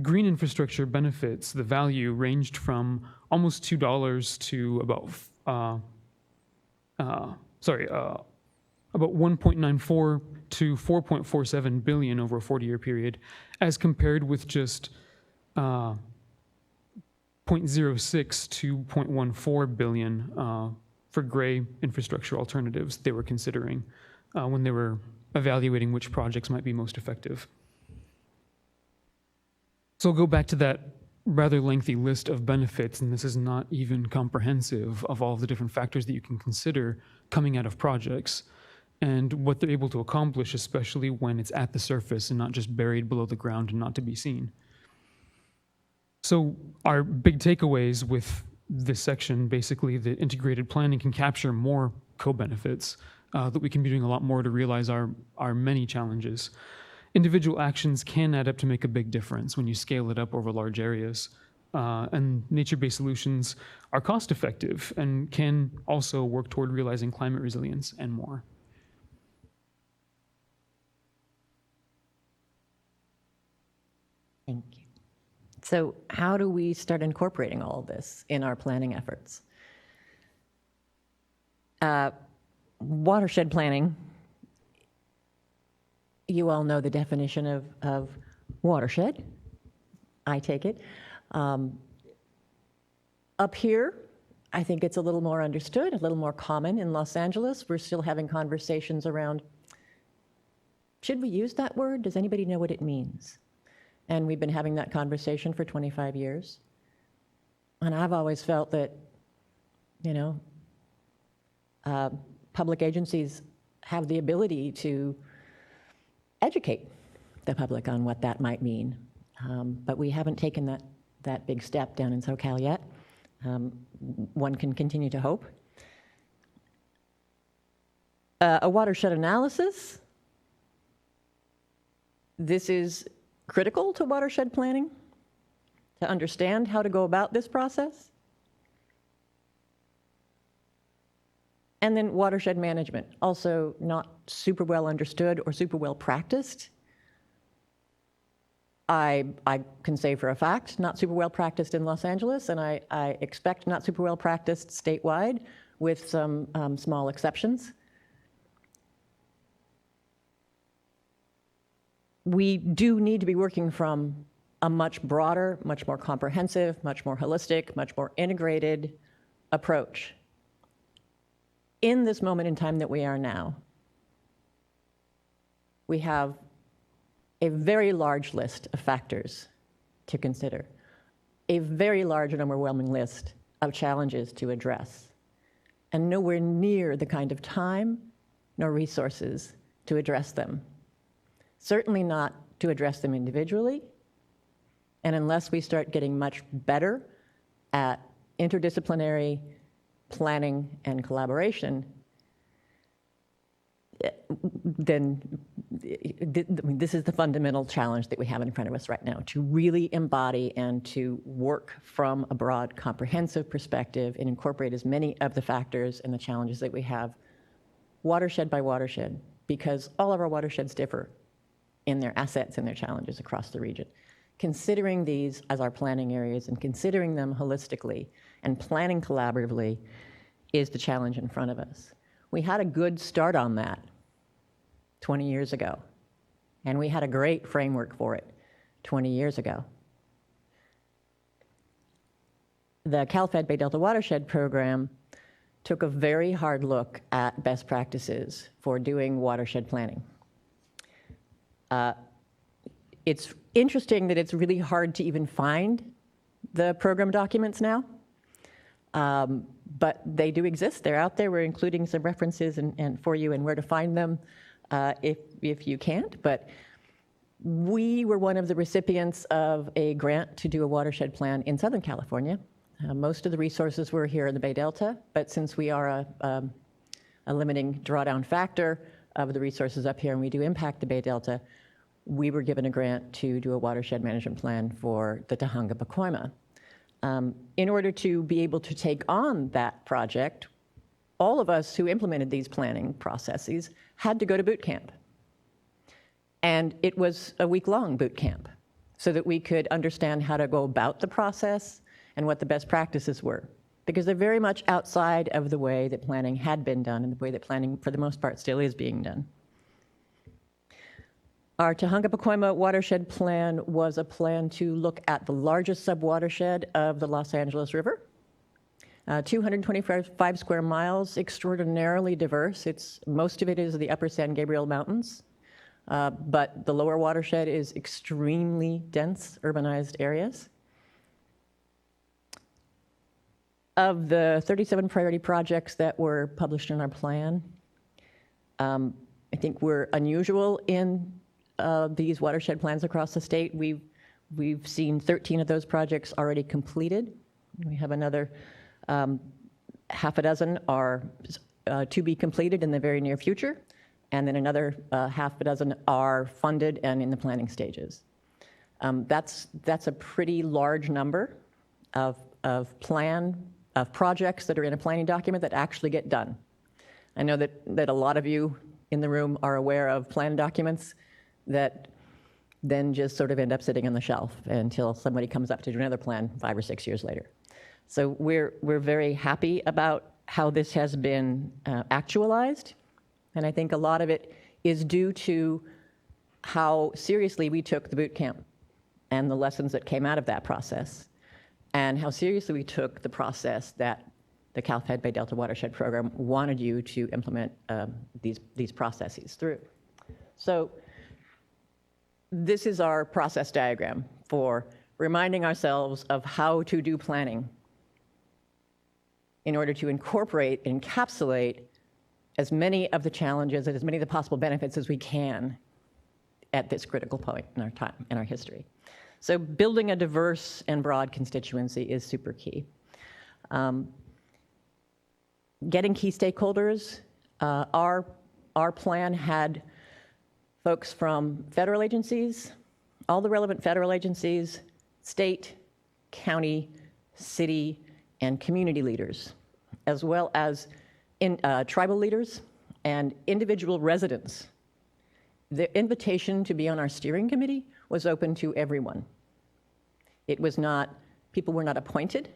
green infrastructure benefits, the value ranged from almost $2 to about 1.94 to 4.47 billion over a 40-year period, as compared with just 0.06 to 0.14 billion for gray infrastructure alternatives they were considering when they were evaluating which projects might be most effective. So I'll go back to that rather lengthy list of benefits, and this is not even comprehensive of all of the different factors that you can consider coming out of projects and what they're able to accomplish, especially when it's at the surface and not just buried below the ground and not to be seen. So our big takeaways with this section, basically, that integrated planning can capture more co-benefits, that we can be doing a lot more to realize our many challenges. Individual actions can add up to make a big difference when you scale it up over large areas. And nature-based solutions are cost-effective and can also work toward realizing climate resilience and more. Thank you. So how do we start incorporating all of this in our planning efforts? Watershed planning, you all know the definition of watershed, I take it. Up here, I think it's a little more understood, a little more common. In Los Angeles, we're still having conversations around, should we use that word? Does anybody know what it means? And we've been having that conversation for 25 years. And I've always felt that, public agencies have the ability to educate the public on what that might mean. But we haven't taken that big step down in SoCal yet. One can continue to hope. A watershed analysis. This is critical to watershed planning, to understand how to go about this process. And then watershed management, also not super well understood or super well practiced. I can say for a fact, not super well practiced in Los Angeles, and I expect not super well practiced statewide, with some small exceptions. We do need to be working from a much broader, much more comprehensive, much more holistic, much more integrated approach in this moment in time that we are now. We have a very large list of factors to consider, a very large and overwhelming list of challenges to address, and nowhere near the kind of time nor resources to address them. Certainly not to address them individually, and unless we start getting much better at interdisciplinary planning and collaboration, then this is the fundamental challenge that we have in front of us right now, to really embody and to work from a broad, comprehensive perspective and incorporate as many of the factors and the challenges that we have, watershed by watershed, because all of our watersheds differ in their assets and their challenges across the region. Considering these as our planning areas and considering them holistically and planning collaboratively is the challenge in front of us. We had a good start on that 20 years ago, and we had a great framework for it 20 years ago. The Cal-Fed Bay Delta Watershed Program took a very hard look at best practices for doing watershed planning. It's interesting that it's really hard to even find the program documents now, but they do exist. They're out there. We're including some references and for you and where to find them if you can't. But we were one of the recipients of a grant to do a watershed plan in Southern California. Most of the resources were here in the Bay Delta, but since we are a limiting drawdown factor of the resources up here and we do impact the Bay Delta, we were given a grant to do a watershed management plan for the Tahunga-Pacoima. In order to be able to take on that project, all of us who implemented these planning processes had to go to boot camp. And it was a week-long boot camp so that we could understand how to go about the process and what the best practices were, because they're very much outside of the way that planning had been done and the way that planning, for the most part, still is being done. Our Tahunga-Pacoima watershed plan was a plan to look at the largest subwatershed of the Los Angeles River. 225 square miles, extraordinarily diverse. Most of it is the upper San Gabriel Mountains, but the lower watershed is extremely dense, urbanized areas. Of the 37 priority projects that were published in our plan, I think we're unusual in these watershed plans across the state. We've seen 13 of those projects already completed. We have another half a dozen are to be completed in the very near future, and then another half a dozen are funded and in the planning stages. That's a pretty large number of projects that are in a planning document that actually get done. I know that a lot of you in the room are aware of plan documents that then just sort of end up sitting on the shelf until somebody comes up to do another plan 5 or 6 years later. So we're very happy about how this has been actualized, and I think a lot of it is due to how seriously we took the boot camp and the lessons that came out of that process, and how seriously we took the process that the Cal-Fed Bay Delta Watershed Program wanted you to implement these processes through. So this is our process diagram for reminding ourselves of how to do planning in order to incorporate, encapsulate as many of the challenges and as many of the possible benefits as we can at this critical point in our time, in our history. So building a diverse and broad constituency is super key. Getting key stakeholders, our plan had folks from federal agencies, all the relevant federal agencies, state, county, city, and community leaders, as well as tribal leaders and individual residents. The invitation to be on our steering committee was open to everyone. It was not, people were not appointed,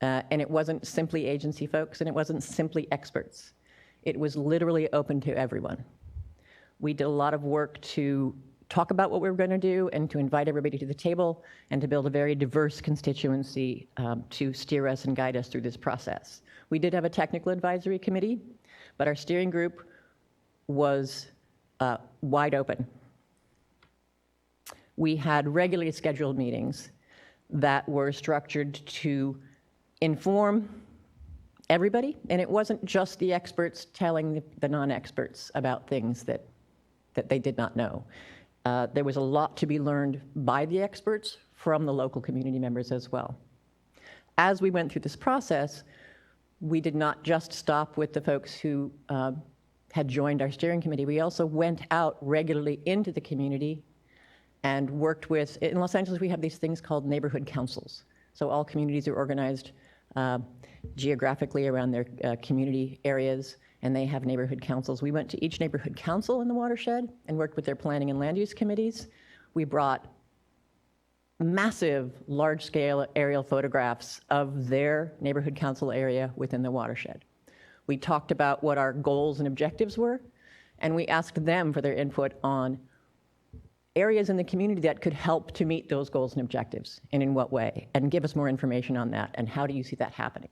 and it wasn't simply agency folks, and it wasn't simply experts. It was literally open to everyone. We did a lot of work to talk about what we were going to do and to invite everybody to the table and to build a very diverse constituency to steer us and guide us through this process. We did have a technical advisory committee, but our steering group was wide open. We had regularly scheduled meetings that were structured to inform everybody, and it wasn't just the experts telling the non-experts about things that they did not know. There was a lot to be learned by the experts from the local community members as well. As we went through this process, we did not just stop with the folks who had joined our steering committee. We also went out regularly into the community and worked with, in Los Angeles, we have these things called neighborhood councils. So all communities are organized geographically around their community areas, and they have neighborhood councils. We went to each neighborhood council in the watershed and worked with their planning and land use committees. We brought massive, large-scale aerial photographs of their neighborhood council area within the watershed. We talked about what our goals and objectives were, and we asked them for their input on areas in the community that could help to meet those goals and objectives, and in what way, and give us more information on that, and how do you see that happening.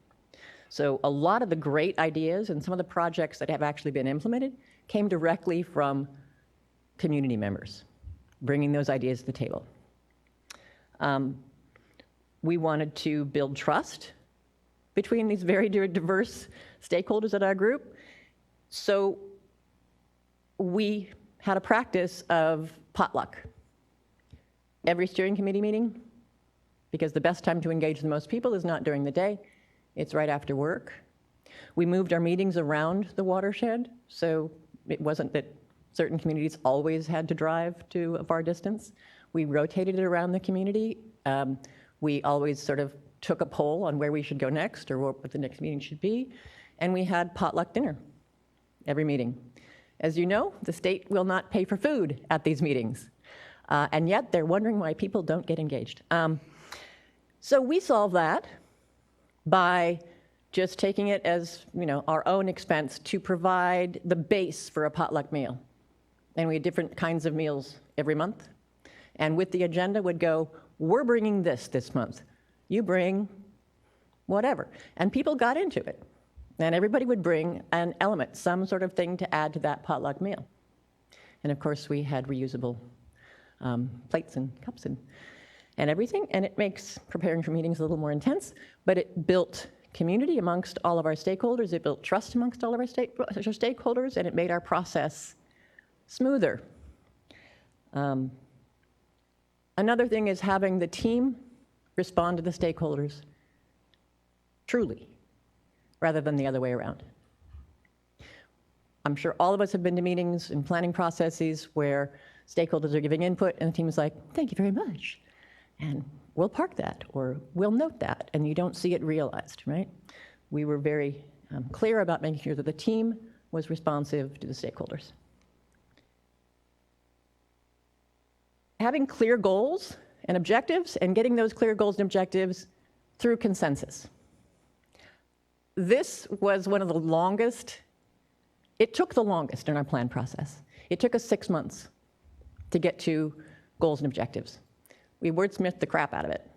So a lot of the great ideas and some of the projects that have actually been implemented came directly from community members, bringing those ideas to the table. We wanted to build trust between these very diverse stakeholders at our group, so we had a practice of potluck. Every steering committee meeting, because the best time to engage the most people is not during the day, it's right after work. We moved our meetings around the watershed, so it wasn't that certain communities always had to drive to a far distance. We rotated it around the community. We always sort of took a poll on where we should go next or what the next meeting should be, and we had potluck dinner every meeting. As you know, the state will not pay for food at these meetings, and yet they're wondering why people don't get engaged. So we solve that by just taking it as, our own expense to provide the base for a potluck meal. And we had different kinds of meals every month. And with the agenda would go, we're bringing this month. You bring whatever. And people got into it. And everybody would bring an element, some sort of thing to add to that potluck meal. And of course, we had reusable plates and cups and everything. And it makes preparing for meetings a little more intense, but it built community amongst all of our stakeholders. It built trust amongst all of our stakeholders, and it made our process smoother. Another thing is having the team respond to the stakeholders truly, rather than the other way around. I'm sure all of us have been to meetings and planning processes where stakeholders are giving input and the team is like, thank you very much. And we'll park that, or we'll note that, and you don't see it realized, right? We were very clear about making sure that the team was responsive to the stakeholders. Having clear goals and objectives, and getting those clear goals and objectives through consensus. This was one of the longest, it took the longest in our plan process. It took us 6 months to get to goals and objectives. We wordsmithed the crap out of it.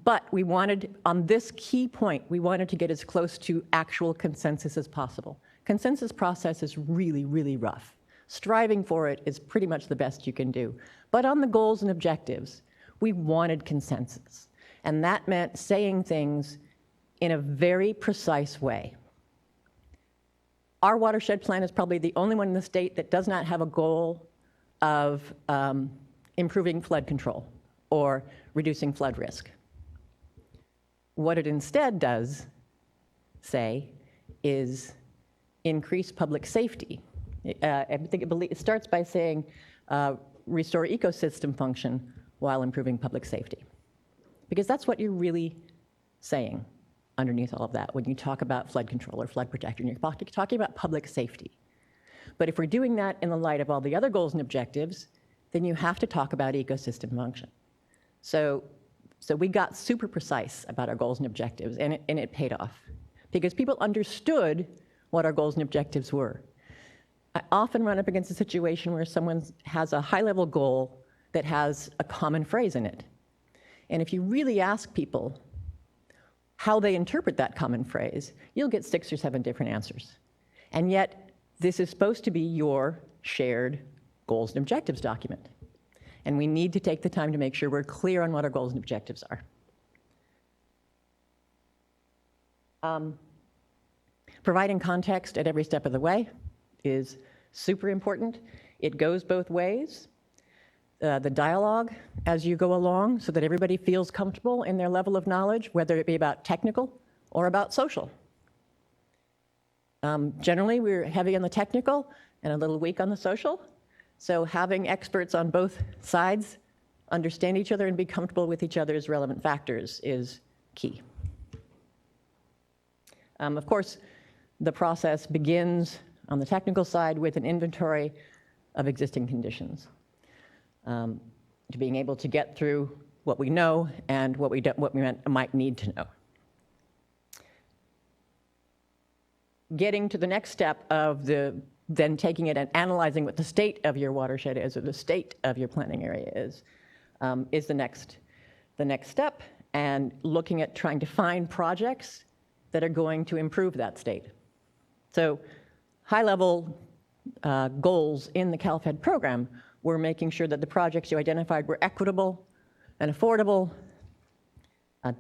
But we wanted, on this key point, we wanted to get as close to actual consensus as possible. Consensus process is really, really rough. Striving for it is pretty much the best you can do. But on the goals and objectives, we wanted consensus. And that meant saying things in a very precise way. Our watershed plan is probably the only one in the state that does not have a goal of improving flood control or reducing flood risk. What it instead does say is increase public safety. I think it starts by saying restore ecosystem function while improving public safety. Because that's what you're really saying. underneath all of that when you talk about flood control or flood protection. You're talking about public safety. But if we're doing that in the light of all the other goals and objectives, then you have to talk about ecosystem function. So we got super precise about our goals and objectives, and it paid off because people understood what our goals and objectives were. I often run up against a situation where someone has a high-level goal that has a common phrase in it. And if you really ask people how they interpret that common phrase, you'll get 6 or 7 different answers. And yet, this is supposed to be your shared goals and objectives document. And we need to take the time to make sure we're clear on what our goals and objectives are. Providing context at every step of the way is super important. It goes both ways. The dialogue as you go along so that everybody feels comfortable in their level of knowledge, whether it be about technical or about social. Generally, we're heavy on the technical and a little weak on the social. So having experts on both sides understand each other and be comfortable with each other's relevant factors is key. Of course, the process begins on the technical side with an inventory of existing conditions. To being able to get through what we know and what we might need to know. Getting to the next step of then taking it and analyzing what the state of your watershed is or the state of your planning area is the next step, and looking at trying to find projects that are going to improve that state. So high-level goals in the CalFed program were making sure that the projects you identified were equitable and affordable,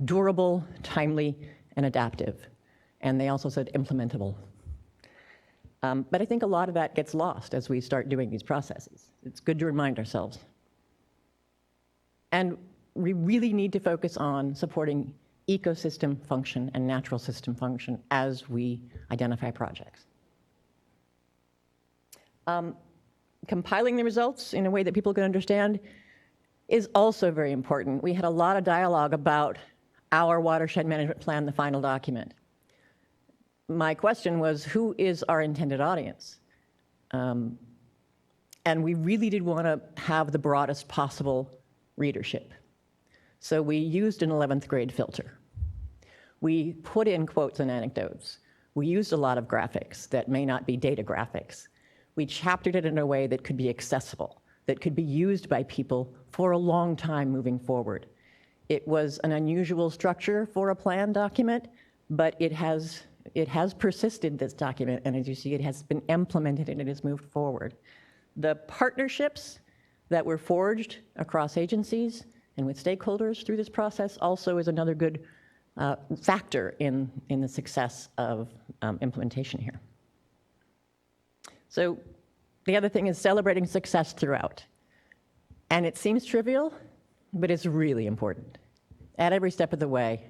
durable, timely, and adaptive. And they also said implementable. But I think a lot of that gets lost as we start doing these processes. It's good to remind ourselves. And we really need to focus on supporting ecosystem function and natural system function as we identify projects. Compiling the results in a way that people can understand is also very important. We had a lot of dialogue about our watershed management plan, the final document. My question was, who is our intended audience? And we really did want to have the broadest possible readership. So we used an 11th grade filter. We put in quotes and anecdotes. We used a lot of graphics that may not be data graphics. We chaptered it in a way that could be accessible, that could be used by people for a long time moving forward. It was an unusual structure for a plan document, but it has persisted, this document, and as you see, it has been implemented and it has moved forward. The partnerships that were forged across agencies and with stakeholders through this process also is another good factor in the success of implementation here. So the other thing is celebrating success throughout. And it seems trivial, but it's really important. At every step of the way,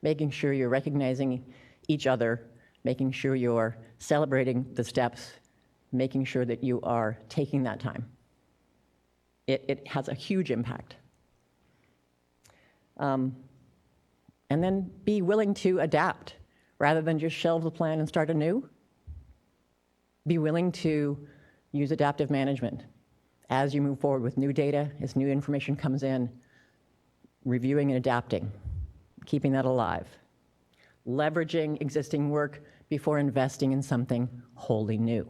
making sure you're recognizing each other, making sure you're celebrating the steps, making sure that you are taking that time. It has a huge impact. And then be willing to adapt rather than just shelve the plan and start anew. Be willing to use adaptive management as you move forward with new data, as new information comes in, reviewing and adapting, keeping that alive. Leveraging existing work before investing in something wholly new.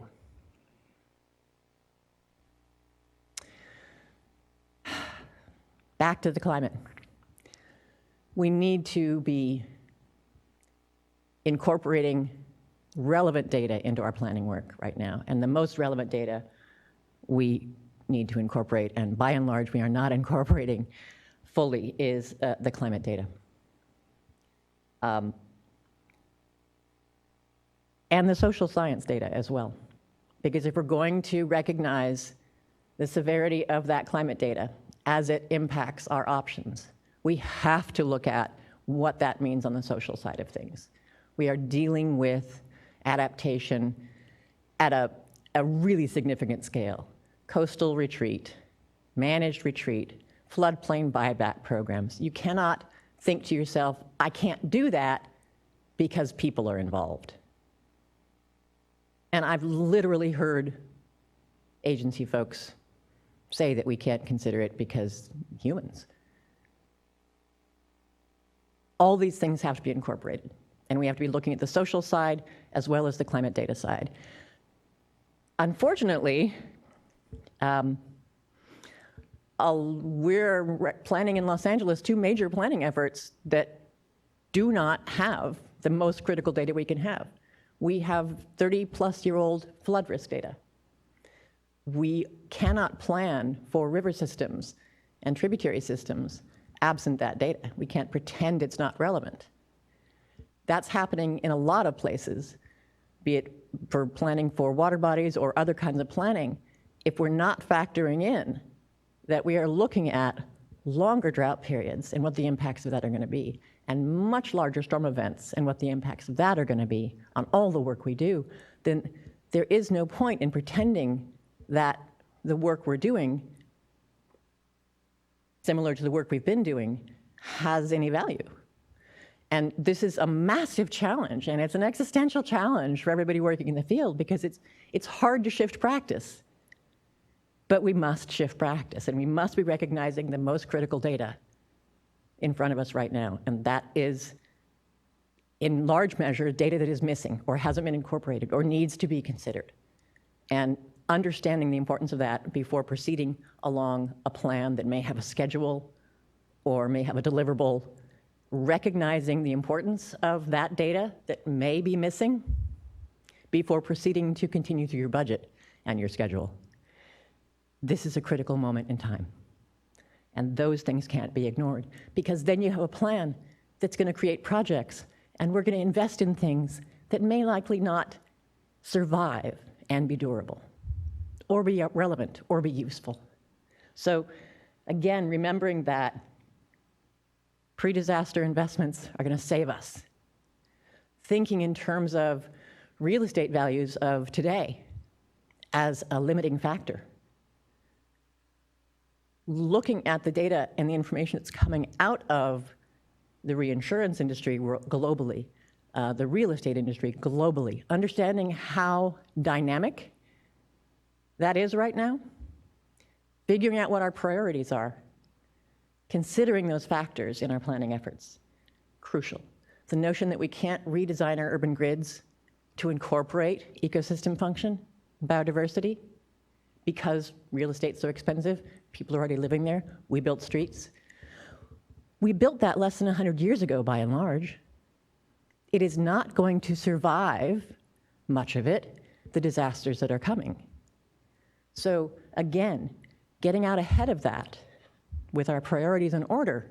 Back to the climate. We need to be incorporating relevant data into our planning work right now. And the most relevant data we need to incorporate, and by and large we are not incorporating fully, is the climate data. And the social science data as well. Because if we're going to recognize the severity of that climate data as it impacts our options, we have to look at what that means on the social side of things. We are dealing with adaptation at a really significant scale. Coastal retreat, managed retreat, floodplain buyback programs. You cannot think to yourself, I can't do that because people are involved. And I've literally heard agency folks say that we can't consider it because humans. All these things have to be incorporated, and we have to be looking at the social side as well as the climate data side. Unfortunately, we're planning in Los Angeles 2 major planning efforts that do not have the most critical data we can have. We have 30-plus-year-old flood risk data. We cannot plan for river systems and tributary systems absent that data. We can't pretend it's not relevant. That's happening in a lot of places, be it for planning for water bodies or other kinds of planning. If we're not factoring in that we are looking at longer drought periods and what the impacts of that are going to be, and much larger storm events and what the impacts of that are going to be on all the work we do, then there is no point in pretending that the work we're doing, similar to the work we've been doing, has any value. And this is a massive challenge, and it's an existential challenge for everybody working in the field, because it's hard to shift practice. But we must shift practice, and we must be recognizing the most critical data in front of us right now, and that is, in large measure, data that is missing or hasn't been incorporated or needs to be considered. And understanding the importance of that before proceeding along a plan that may have a schedule or may have a deliverable, recognizing the importance of that data that may be missing before proceeding to continue through your budget and your schedule. This is a critical moment in time. And those things can't be ignored, because then you have a plan that's going to create projects, and we're going to invest in things that may likely not survive and be durable, or be relevant, or be useful. So again, remembering that pre-disaster investments are going to save us. Thinking in terms of real estate values of today as a limiting factor. Looking at the data and the information that's coming out of the reinsurance industry globally, the real estate industry globally, understanding how dynamic that is right now, figuring out what our priorities are, considering those factors in our planning efforts, crucial. The notion that we can't redesign our urban grids to incorporate ecosystem function, biodiversity, because real estate's so expensive, people are already living there, we built streets. We built that less than 100 years ago, by and large. It is not going to survive, much of it, the disasters that are coming. So again, getting out ahead of that with our priorities in order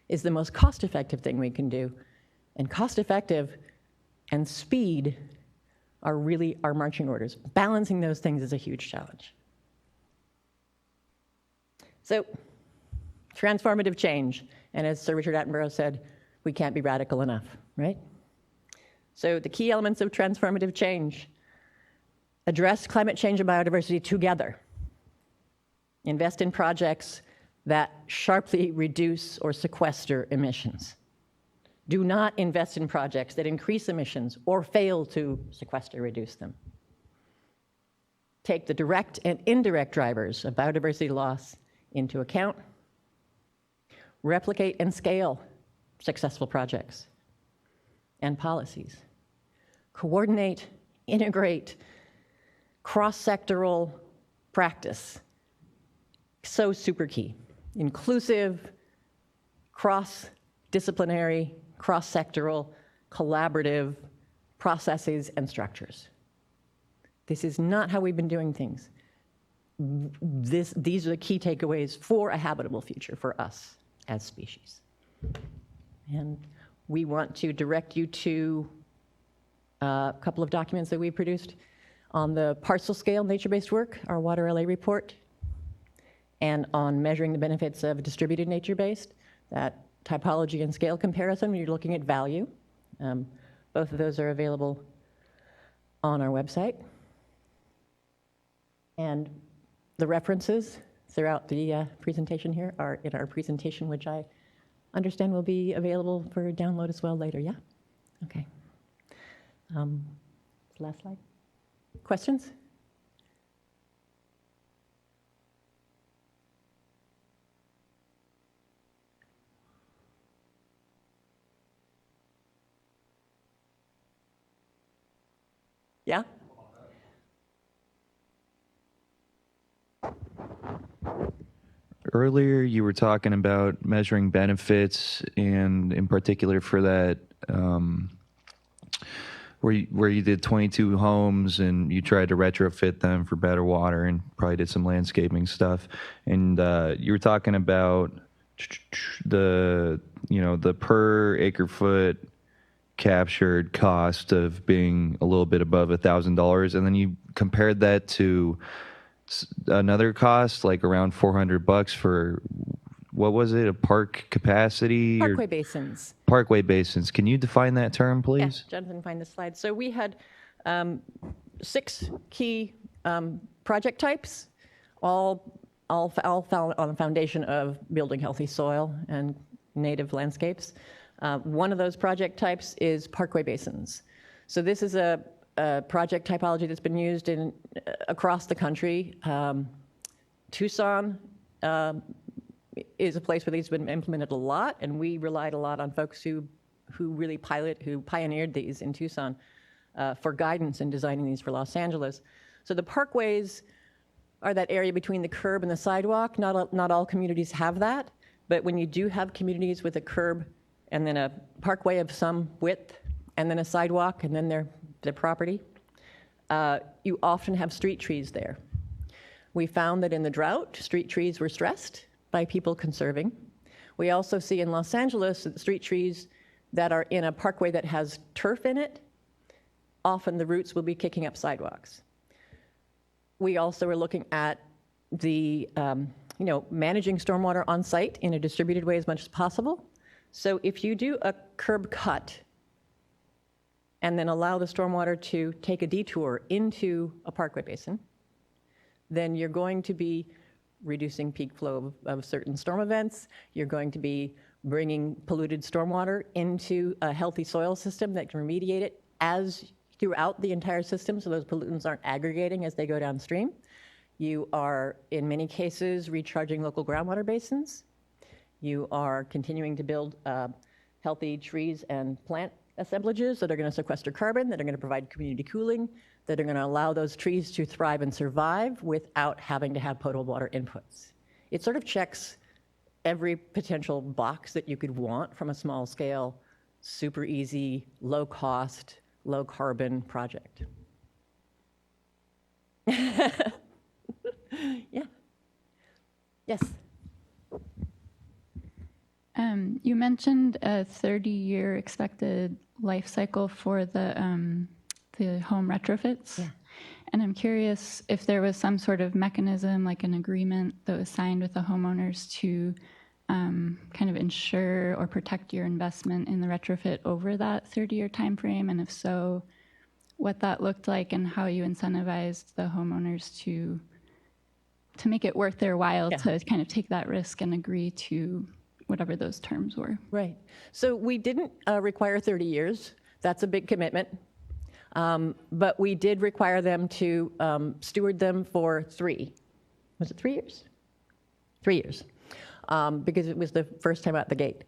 is the most cost-effective thing we can do. And cost-effective and speed are really our marching orders. Balancing those things is a huge challenge. So, transformative change. And as Sir Richard Attenborough said, we can't be radical enough, right? So the key elements of transformative change: address climate change and biodiversity together. Invest in projects that sharply reduce or sequester emissions. Do not invest in projects that increase emissions or fail to sequester or reduce them. Take the direct and indirect drivers of biodiversity loss into account. Replicate and scale successful projects and policies. Coordinate, integrate, cross-sectoral practice. So super key. Inclusive, cross-disciplinary, cross-sectoral, collaborative processes and structures. This is not how we've been doing things. These are the key takeaways for a habitable future for us as species. And we want to direct you to a couple of documents that we produced on the parcel scale nature-based work, our Water LA report, and on measuring the benefits of distributed nature-based, that typology and scale comparison when you're looking at value. Both of those are available on our website. And the references throughout the presentation here are in our presentation, which I understand will be available for download as well later, yeah? Okay. Last slide. Questions? Yeah? Earlier, you were talking about measuring benefits, and in particular for that, where you did 22 homes and you tried to retrofit them for better water and probably did some landscaping stuff. And you were talking about the per acre foot captured cost of being a little bit above $1,000, and then you compared that to another cost like around $400 for, what was it, a park capacity? Parkway basins. Parkway basins. Can you define that term, please? Yeah, Jonathan, find the slide. So we had 6 key project types, all found on a foundation of building healthy soil and native landscapes. One of those project types is parkway basins. So this is a project typology that's been used across the country. Tucson is a place where these have been implemented a lot, and we relied a lot on folks who really pioneered these in Tucson for guidance in designing these for Los Angeles. So the parkways are that area between the curb and the sidewalk. Not all communities have that, but when you do have communities with a curb and then a parkway of some width and then a sidewalk and then their property, you often have street trees there. We found that in the drought, street trees were stressed by people conserving. We also see in Los Angeles that street trees that are in a parkway that has turf in it, often the roots will be kicking up sidewalks. We also are looking at the, managing stormwater on site in a distributed way as much as possible. So if you do a curb cut and then allow the stormwater to take a detour into a parkway basin, then you're going to be reducing peak flow of certain storm events. You're going to be bringing polluted stormwater into a healthy soil system that can remediate it throughout the entire system, so those pollutants aren't aggregating as they go downstream. You are, in many cases, recharging local groundwater basins. You are continuing to build healthy trees and plant assemblages that are going to sequester carbon, that are going to provide community cooling, that are going to allow those trees to thrive and survive without having to have potable water inputs. It sort of checks every potential box that you could want from a small scale, super easy, low cost, low carbon project. Yeah. Yes. You mentioned a 30-year expected life cycle for the home retrofits. Yeah. And I'm curious if there was some sort of mechanism, like an agreement that was signed with the homeowners to kind of ensure or protect your investment in the retrofit over that 30-year time frame, and if so, what that looked like and how you incentivized the homeowners to make it worth their while to kind of take that risk and agree to whatever those terms were. Right. So we didn't require 30 years. That's a big commitment. But we did require them to steward them for 3. Was it 3 years? 3 years. Because it was the first time out the gate.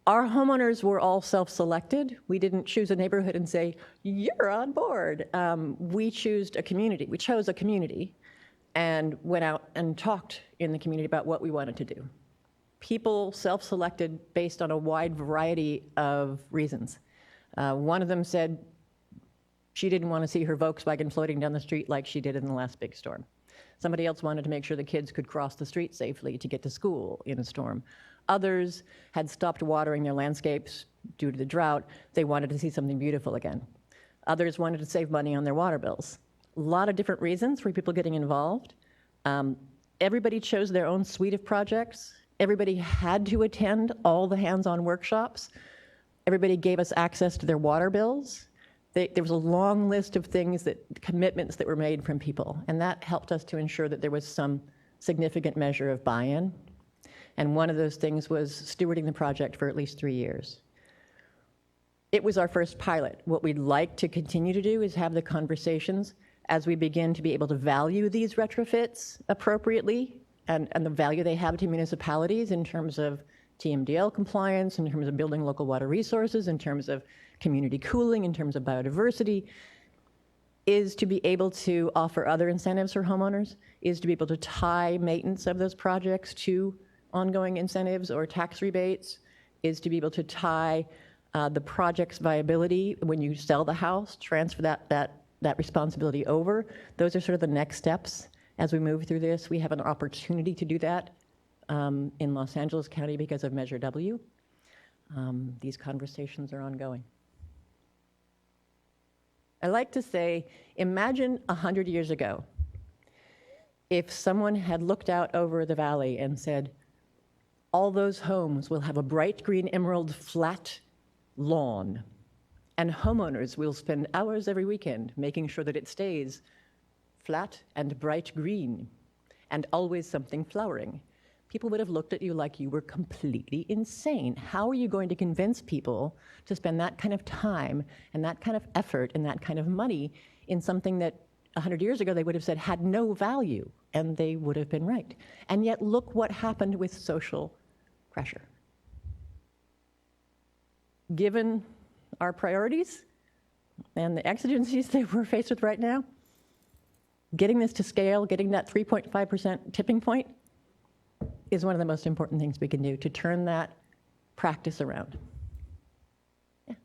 Our homeowners were all self-selected. We didn't choose a neighborhood and say, you're on board. We chose a community and went out and talked in the community about what we wanted to do. People self-selected based on a wide variety of reasons. One of them said she didn't want to see her Volkswagen floating down the street like she did in the last big storm. Somebody else wanted to make sure the kids could cross the street safely to get to school in a storm. Others had stopped watering their landscapes due to the drought. They wanted to see something beautiful again. Others wanted to save money on their water bills. A lot of different reasons for people getting involved. Everybody chose their own suite of projects. Everybody had to attend all the hands-on workshops. Everybody gave us access to their water bills. There was a long list of commitments that were made from people, and that helped us to ensure that there was some significant measure of buy-in. And one of those things was stewarding the project for at least 3 years. it was our first pilot. What we'd like to continue to do is have the conversations as we begin to be able to value these retrofits appropriately and the value they have to municipalities in terms of TMDL compliance, in terms of building local water resources, in terms of community cooling, in terms of biodiversity, is to be able to offer other incentives for homeowners, is to be able to tie maintenance of those projects to ongoing incentives or tax rebates, is to be able to tie the project's viability when you sell the house, transfer that responsibility over. Those are sort of the next steps as we move through this. We have an opportunity to do that in Los Angeles County because of Measure W. These conversations are ongoing. I like to say, imagine 100 years ago, if someone had looked out over the valley and said, all those homes will have a bright green emerald flat lawn, and homeowners will spend hours every weekend making sure that it stays flat and bright green and always something flowering. People would have looked at you like you were completely insane. How are you going to convince people to spend that kind of time and that kind of effort and that kind of money in something that 100 years ago they would have said had no value, and they would have been right. And yet look what happened with social pressure. Given our priorities and the exigencies that we're faced with right now, getting this to scale, getting that 3.5% tipping point is one of the most important things we can do to turn that practice around. Yeah.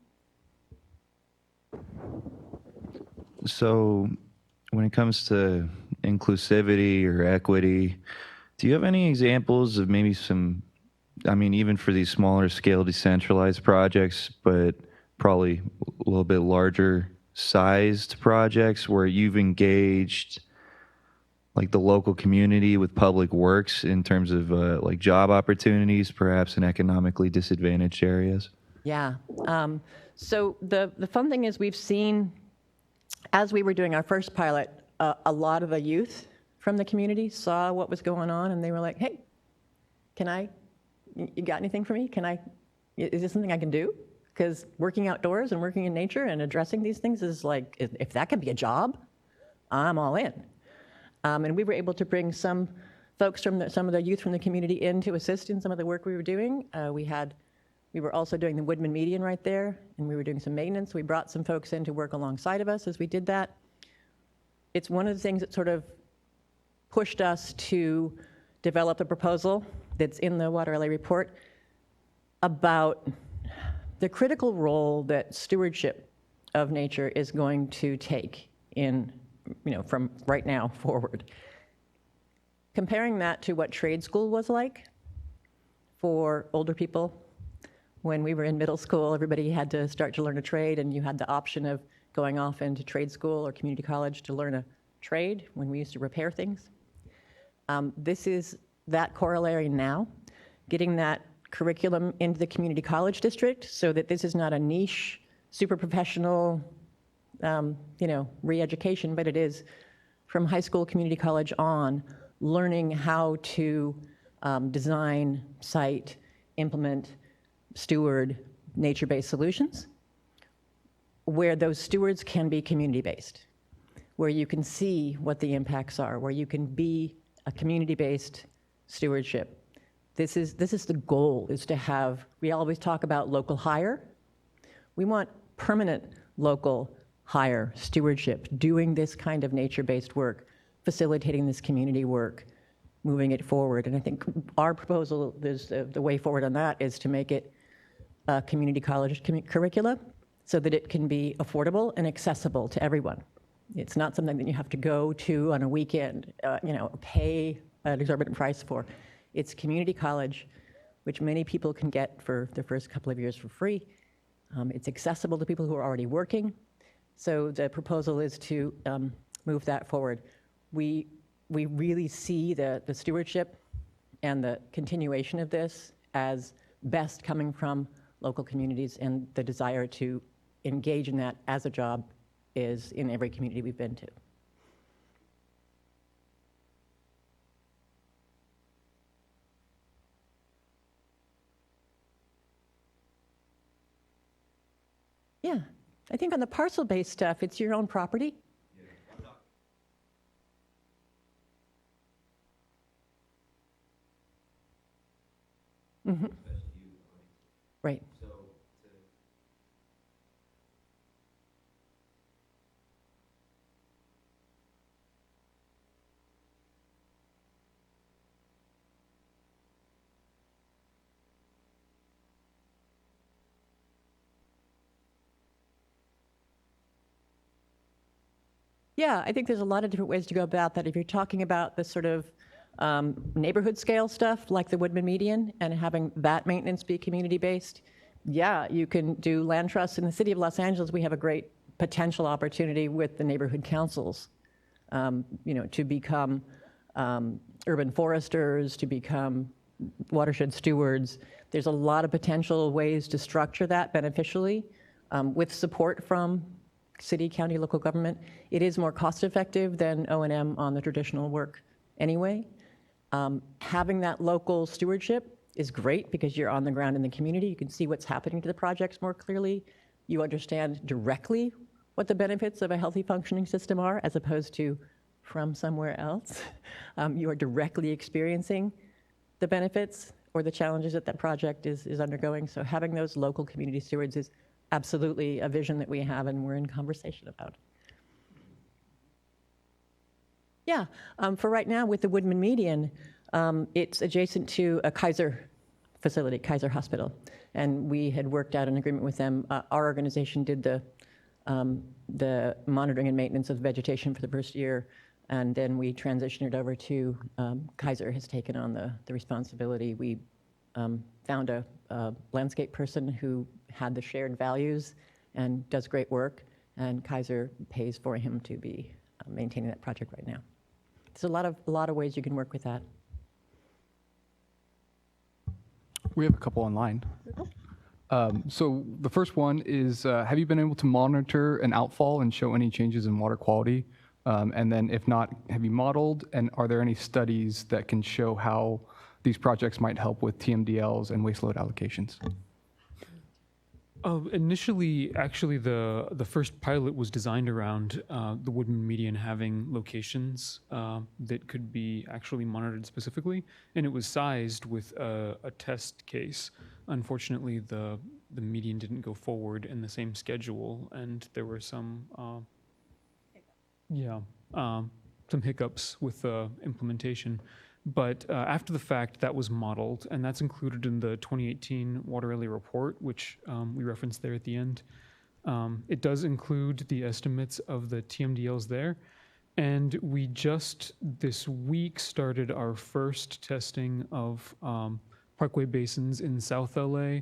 So when it comes to inclusivity or equity, do you have any examples of maybe some, I mean, even for these smaller scale decentralized projects, but probably a little bit larger sized projects where you've engaged like the local community with public works in terms of like job opportunities, perhaps in economically disadvantaged areas? Yeah. So the fun thing is we've seen, as we were doing our first pilot, a lot of the youth from the community saw what was going on, and they were like, hey, you got anything for me? Is this something I can do? Because working outdoors and working in nature and addressing these things is like, if that could be a job, I'm all in. And we were able to bring some folks from some of the youth from the community in to assist in some of the work we were doing. We were also doing the Woodman median right there, and we were doing some maintenance. We brought some folks in to work alongside of us as we did that. It's one of the things that sort of pushed us to develop a proposal that's in the Water LA report about the critical role that stewardship of nature is going to take in, from right now forward. Comparing that to what trade school was like for older people. When we were in middle school, everybody had to start to learn a trade, and you had the option of going off into trade school or community college to learn a trade when we used to repair things. This is that corollary now, getting that curriculum into the community college district so that this is not a niche, super professional, re-education, but it is from high school, community college on, learning how to design, site, implement, steward nature-based solutions, where those stewards can be community-based, where you can see what the impacts are, where you can be a community-based stewardship. This is the goal, is to have, we always talk about local hire. We want permanent local hire, stewardship, doing this kind of nature-based work, facilitating this community work, moving it forward. And I think our proposal, the way forward on that is to make it a community college curricula so that it can be affordable and accessible to everyone. It's not something that you have to go to on a weekend, pay an exorbitant price for. It's community college, which many people can get for their first couple of years for free. It's accessible to people who are already working. So the proposal is to move that forward. We really see the stewardship and the continuation of this as best coming from local communities, and the desire to engage in that as a job is in every community we've been to. Yeah, I think on the parcel-based stuff, it's your own property. Mhm. Right. Yeah, I think there's a lot of different ways to go about that. If you're talking about the sort of neighborhood scale stuff, like the Woodman median, and having that maintenance be community-based, yeah, you can do land trusts. In the city of Los Angeles, we have a great potential opportunity with the neighborhood councils, to become urban foresters, to become watershed stewards. There's a lot of potential ways to structure that beneficially with support from city, county, local government. It is more cost-effective than O&M on the traditional work anyway. Having that local stewardship is great because you're on the ground in the community. You can see what's happening to the projects more clearly. You understand directly what the benefits of a healthy functioning system are as opposed to from somewhere else. You are directly experiencing the benefits or the challenges that project is undergoing. So having those local community stewards is absolutely a vision that we have and we're in conversation about. Yeah, for right now with the Woodman median, it's adjacent to a Kaiser facility, Kaiser Hospital. And we had worked out an agreement with them. Our organization did the monitoring and maintenance of vegetation for the first year. And then we transitioned it over to Kaiser has taken on the responsibility. We found a landscape person who had the shared values and does great work, and Kaiser pays for him to be maintaining that project right now. There's a lot of ways you can work with that. We have a couple online. So the first one is, have you been able to monitor an outfall and show any changes in water quality? And then if not, have you modeled, and are there any studies that can show how these projects might help with TMDLs and waste load allocations? Initially, actually, the first pilot was designed around the Woodman median having locations that could be actually monitored specifically, and it was sized with a test case. Unfortunately, the median didn't go forward in the same schedule, and there were some hiccups with the implementation. But after the fact, that was modeled, and that's included in the 2018 Water LA report, which we referenced there at the end. It does include the estimates of the TMDLs there, and we just this week started our first testing of parkway basins in South LA,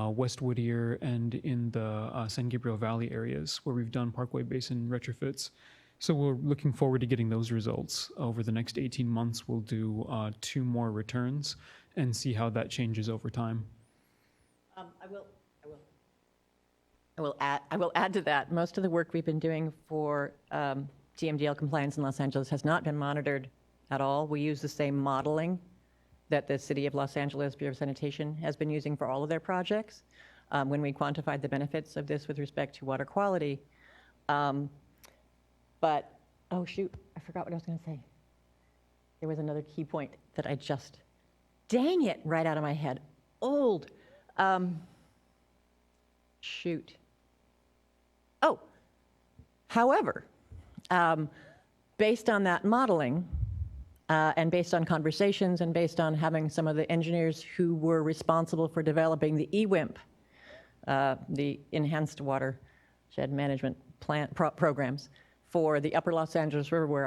West Whittier, and in the San Gabriel Valley areas where we've done parkway basin retrofits. So we're looking forward to getting those results. Over the next 18 months, we'll do 2 more returns and see how that changes over time. I will add to that. Most of the work we've been doing for TMDL compliance in Los Angeles has not been monitored at all. We use the same modeling that the City of Los Angeles Bureau of Sanitation has been using for all of their projects when we quantified the benefits of this with respect to water quality. But, oh shoot, I forgot what I was going to say. There was another key point that I just, dang it, right out of my head. Shoot. Oh, however, based on that modeling and based on conversations and based on having some of the engineers who were responsible for developing the EWIMP, the Enhanced Watershed Management programs, for the Upper Los Angeles River, where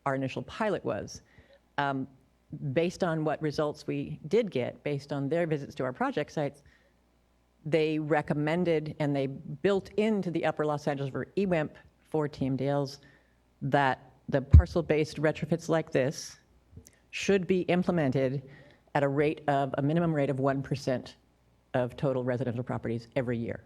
our initial pilot was, based on what results we did get, based on their visits to our project sites, they recommended and they built into the Upper Los Angeles River EWIMP for TMDLs that the parcel-based retrofits like this should be implemented at a minimum rate of 1% of total residential properties every year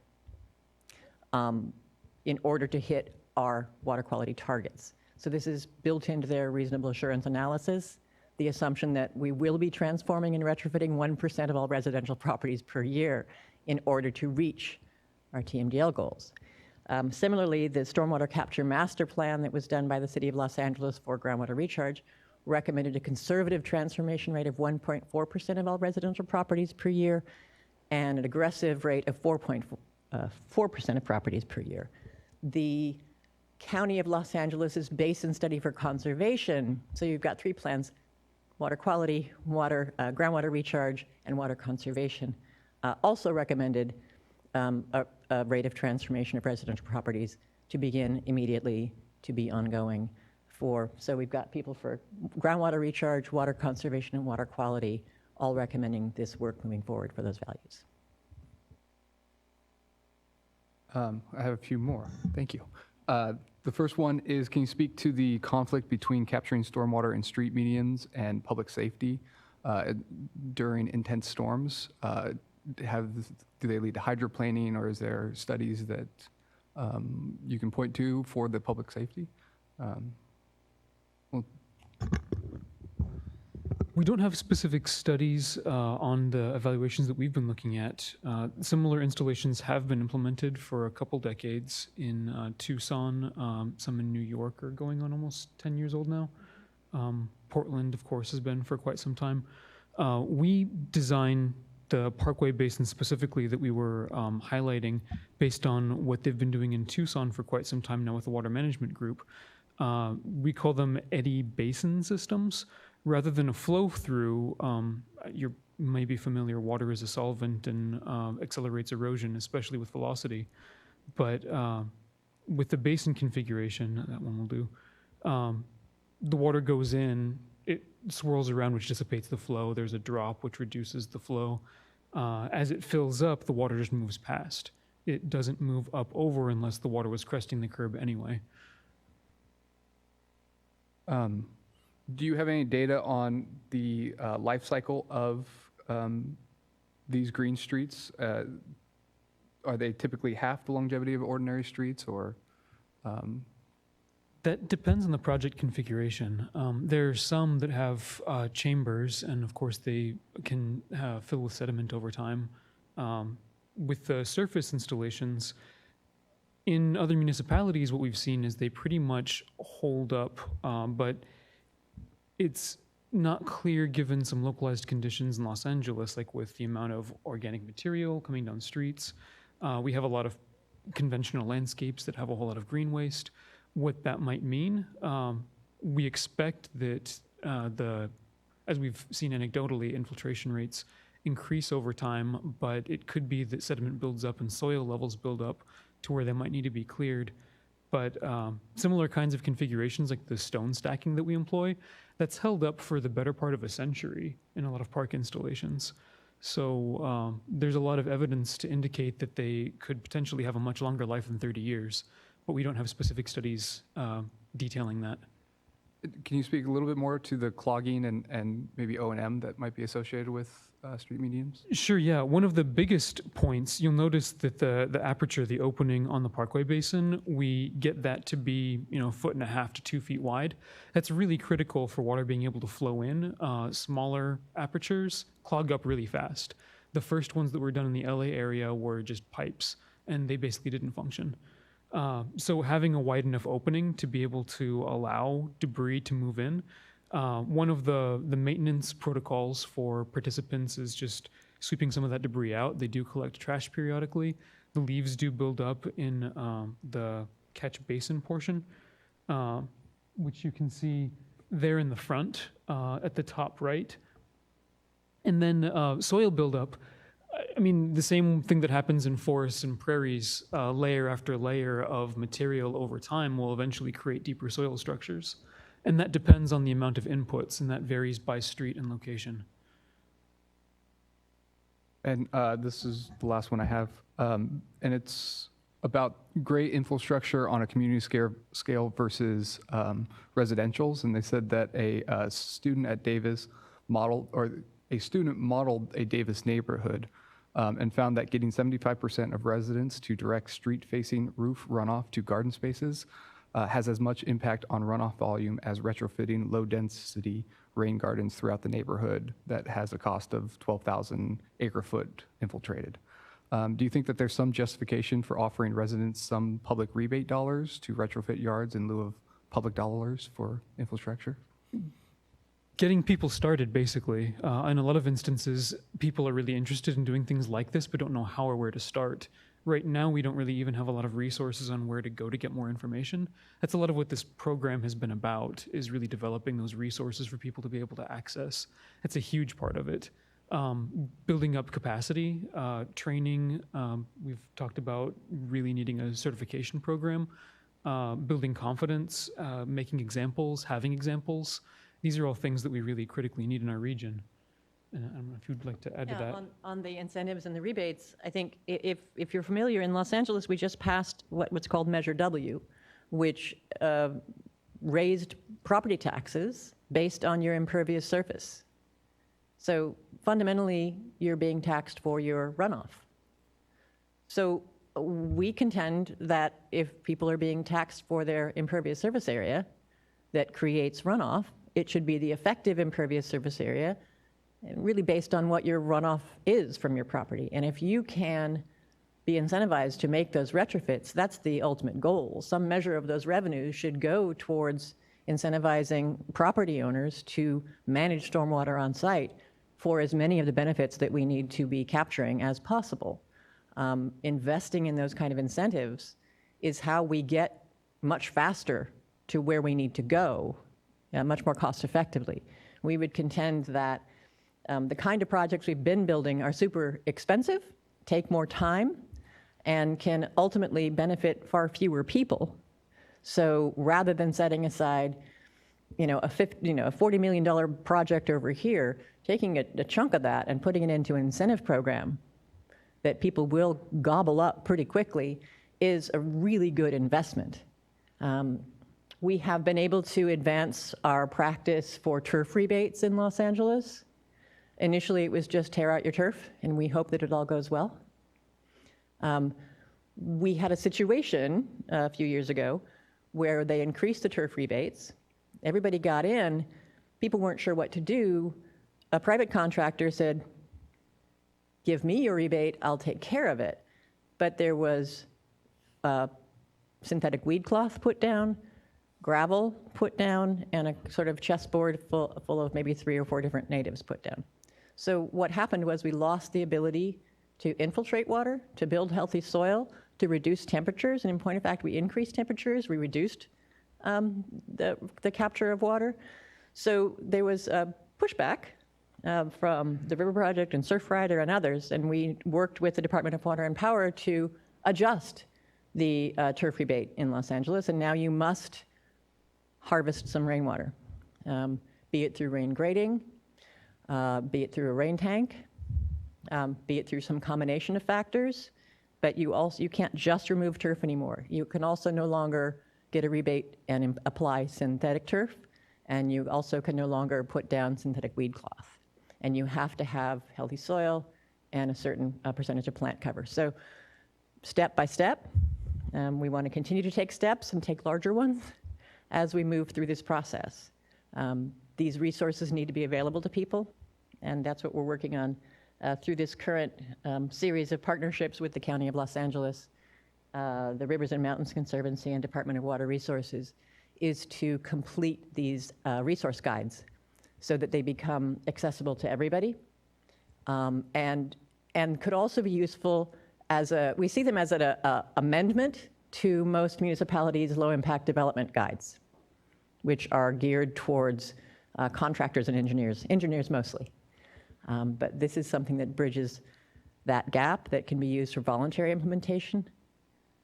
in order to hit our water quality targets. So this is built into their reasonable assurance analysis, the assumption that we will be transforming and retrofitting 1% of all residential properties per year in order to reach our TMDL goals. Similarly, the Stormwater Capture Master Plan that was done by the City of Los Angeles for groundwater recharge recommended a conservative transformation rate of 1.4% of all residential properties per year and an aggressive rate of 4.4% of properties per year. The County of Los Angeles's Basin Study for Conservation, so you've got 3 plans: water quality, groundwater recharge, and water conservation, also recommended a rate of transformation of residential properties to begin immediately, to be ongoing. So we've got people for groundwater recharge, water conservation, and water quality, all recommending this work moving forward for those values. I have a few more. Thank you. The first one is, can you speak to the conflict between capturing stormwater in street medians and public safety during intense storms? Do they lead to hydroplaning, or is there studies that you can point to for the public safety? We don't have specific studies on the evaluations that we've been looking at. Similar installations have been implemented for a couple decades in Tucson. Some in New York are going on almost 10 years old now. Portland, of course, has been for quite some time. We design the Parkway Basin specifically that we were highlighting based on what they've been doing in Tucson for quite some time now with the water management group. We call them eddy basin systems. Rather than a flow through, you may be familiar, water is a solvent and accelerates erosion, especially with velocity. But with the basin configuration, that one will do, the water goes in, it swirls around, which dissipates the flow. There's a drop, which reduces the flow. As it fills up, the water just moves past. It doesn't move up over unless the water was cresting the curb anyway. Do you have any data on the life cycle of these green streets? Are they typically half the longevity of ordinary streets, or? That depends on the project configuration. There are some that have chambers, and of course they can fill with sediment over time. With the surface installations, in other municipalities, what we've seen is they pretty much hold up, but it's not clear given some localized conditions in Los Angeles, like with the amount of organic material coming down streets. We have a lot of conventional landscapes that have a whole lot of green waste. What that might mean, we expect that as we've seen anecdotally, infiltration rates increase over time, but it could be that sediment builds up and soil levels build up to where they might need to be cleared. But similar kinds of configurations, like the stone stacking that we employ, that's held up for the better part of a century in a lot of park installations. So there's a lot of evidence to indicate that they could potentially have a much longer life than 30 years, but we don't have specific studies detailing that. Can you speak a little bit more to the clogging and maybe O&M that might be associated with street medians? Sure, yeah. One of the biggest points, you'll notice that the aperture, the opening on the Parkway Basin, we get that to be 1.5 to 2 feet wide. That's really critical for water being able to flow in. Smaller apertures clog up really fast. The first ones that were done in the LA area were just pipes, and they basically didn't function. So having a wide enough opening to be able to allow debris to move in. One of the maintenance protocols for participants is just sweeping some of that debris out. They do collect trash periodically. The leaves do build up in the catch basin portion, which you can see there in the front at the top right. And then soil buildup. I mean, the same thing that happens in forests and prairies, layer after layer of material over time will eventually create deeper soil structures. And that depends on the amount of inputs, and that varies by street and location. And this is the last one I have, and it's about gray infrastructure on a community scale versus residentials. And they said that a student at Davis modeled a Davis neighborhood and found that getting 75% of residents to direct street-facing roof runoff to garden spaces has as much impact on runoff volume as retrofitting low-density rain gardens throughout the neighborhood that has a cost of 12,000 acre-foot infiltrated. Do you think that there's some justification for offering residents some public rebate dollars to retrofit yards in lieu of public dollars for infrastructure? Getting people started, basically. In a lot of instances, people are really interested in doing things like this, but don't know how or where to start. Right now, we don't really even have a lot of resources on where to go to get more information. That's a lot of what this program has been about, is really developing those resources for people to be able to access. That's a huge part of it. Building up capacity, training. We've talked about really needing a certification program, building confidence, making examples, having examples. These are all things that we really critically need in our region. And I don't know if you'd like to add to that. On the incentives and the rebates, I think if you're familiar, in Los Angeles, we just passed what's called Measure W, which raised property taxes based on your impervious surface. So fundamentally, you're being taxed for your runoff. So we contend that if people are being taxed for their impervious surface area that creates runoff, it should be the effective impervious surface area, really based on what your runoff is from your property. And if you can be incentivized to make those retrofits, that's the ultimate goal. Some measure of those revenues should go towards incentivizing property owners to manage stormwater on site for as many of the benefits that we need to be capturing as possible. Investing in those kind of incentives is how we get much faster to where we need to go, much more cost effectively. We would contend that the kind of projects we've been building are super expensive, take more time, and can ultimately benefit far fewer people. So rather than setting aside, a $40 million project over here, taking a chunk of that and putting it into an incentive program that people will gobble up pretty quickly is a really good investment. We have been able to advance our practice for turf rebates in Los Angeles. Initially, it was just tear out your turf, and we hope that it all goes well. We had a situation a few years ago where they increased the turf rebates. Everybody got in. People weren't sure what to do. A private contractor said, give me your rebate, I'll take care of it. But there was synthetic weed cloth put down, gravel put down, and a sort of chessboard full of maybe 3 or 4 different natives put down. So what happened was we lost the ability to infiltrate water, to build healthy soil, to reduce temperatures, and in point of fact, we increased temperatures, we reduced the capture of water. So there was a pushback from the River Project and Surfrider and others, and we worked with the Department of Water and Power to adjust the turf rebate in Los Angeles, and now you must harvest some rainwater, be it through rain grading, be it through a rain tank, be it through some combination of factors, but you can't just remove turf anymore. You can also no longer get a rebate and apply synthetic turf, and you also can no longer put down synthetic weed cloth. And you have to have healthy soil and a certain percentage of plant cover. So step by step, we want to continue to take steps and take larger ones as we move through this process. These resources need to be available to people, and that's what we're working on through this current series of partnerships with the County of Los Angeles, the Rivers and Mountains Conservancy, and Department of Water Resources, is to complete these resource guides so that they become accessible to everybody, and could also be useful as we see them as an amendment to most municipalities' low-impact development guides, which are geared towards contractors and engineers mostly. But this is something that bridges that gap, that can be used for voluntary implementation,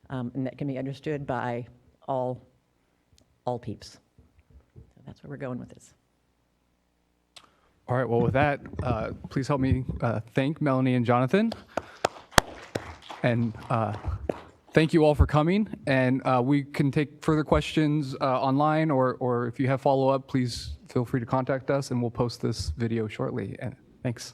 and that can be understood by all peeps. So that's where we're going with this. All right, well, with that, please help me thank Melanie and Jonathan. And thank you all for coming. And we can take further questions online, or if you have follow-up, please feel free to contact us, and we'll post this video shortly. And thanks.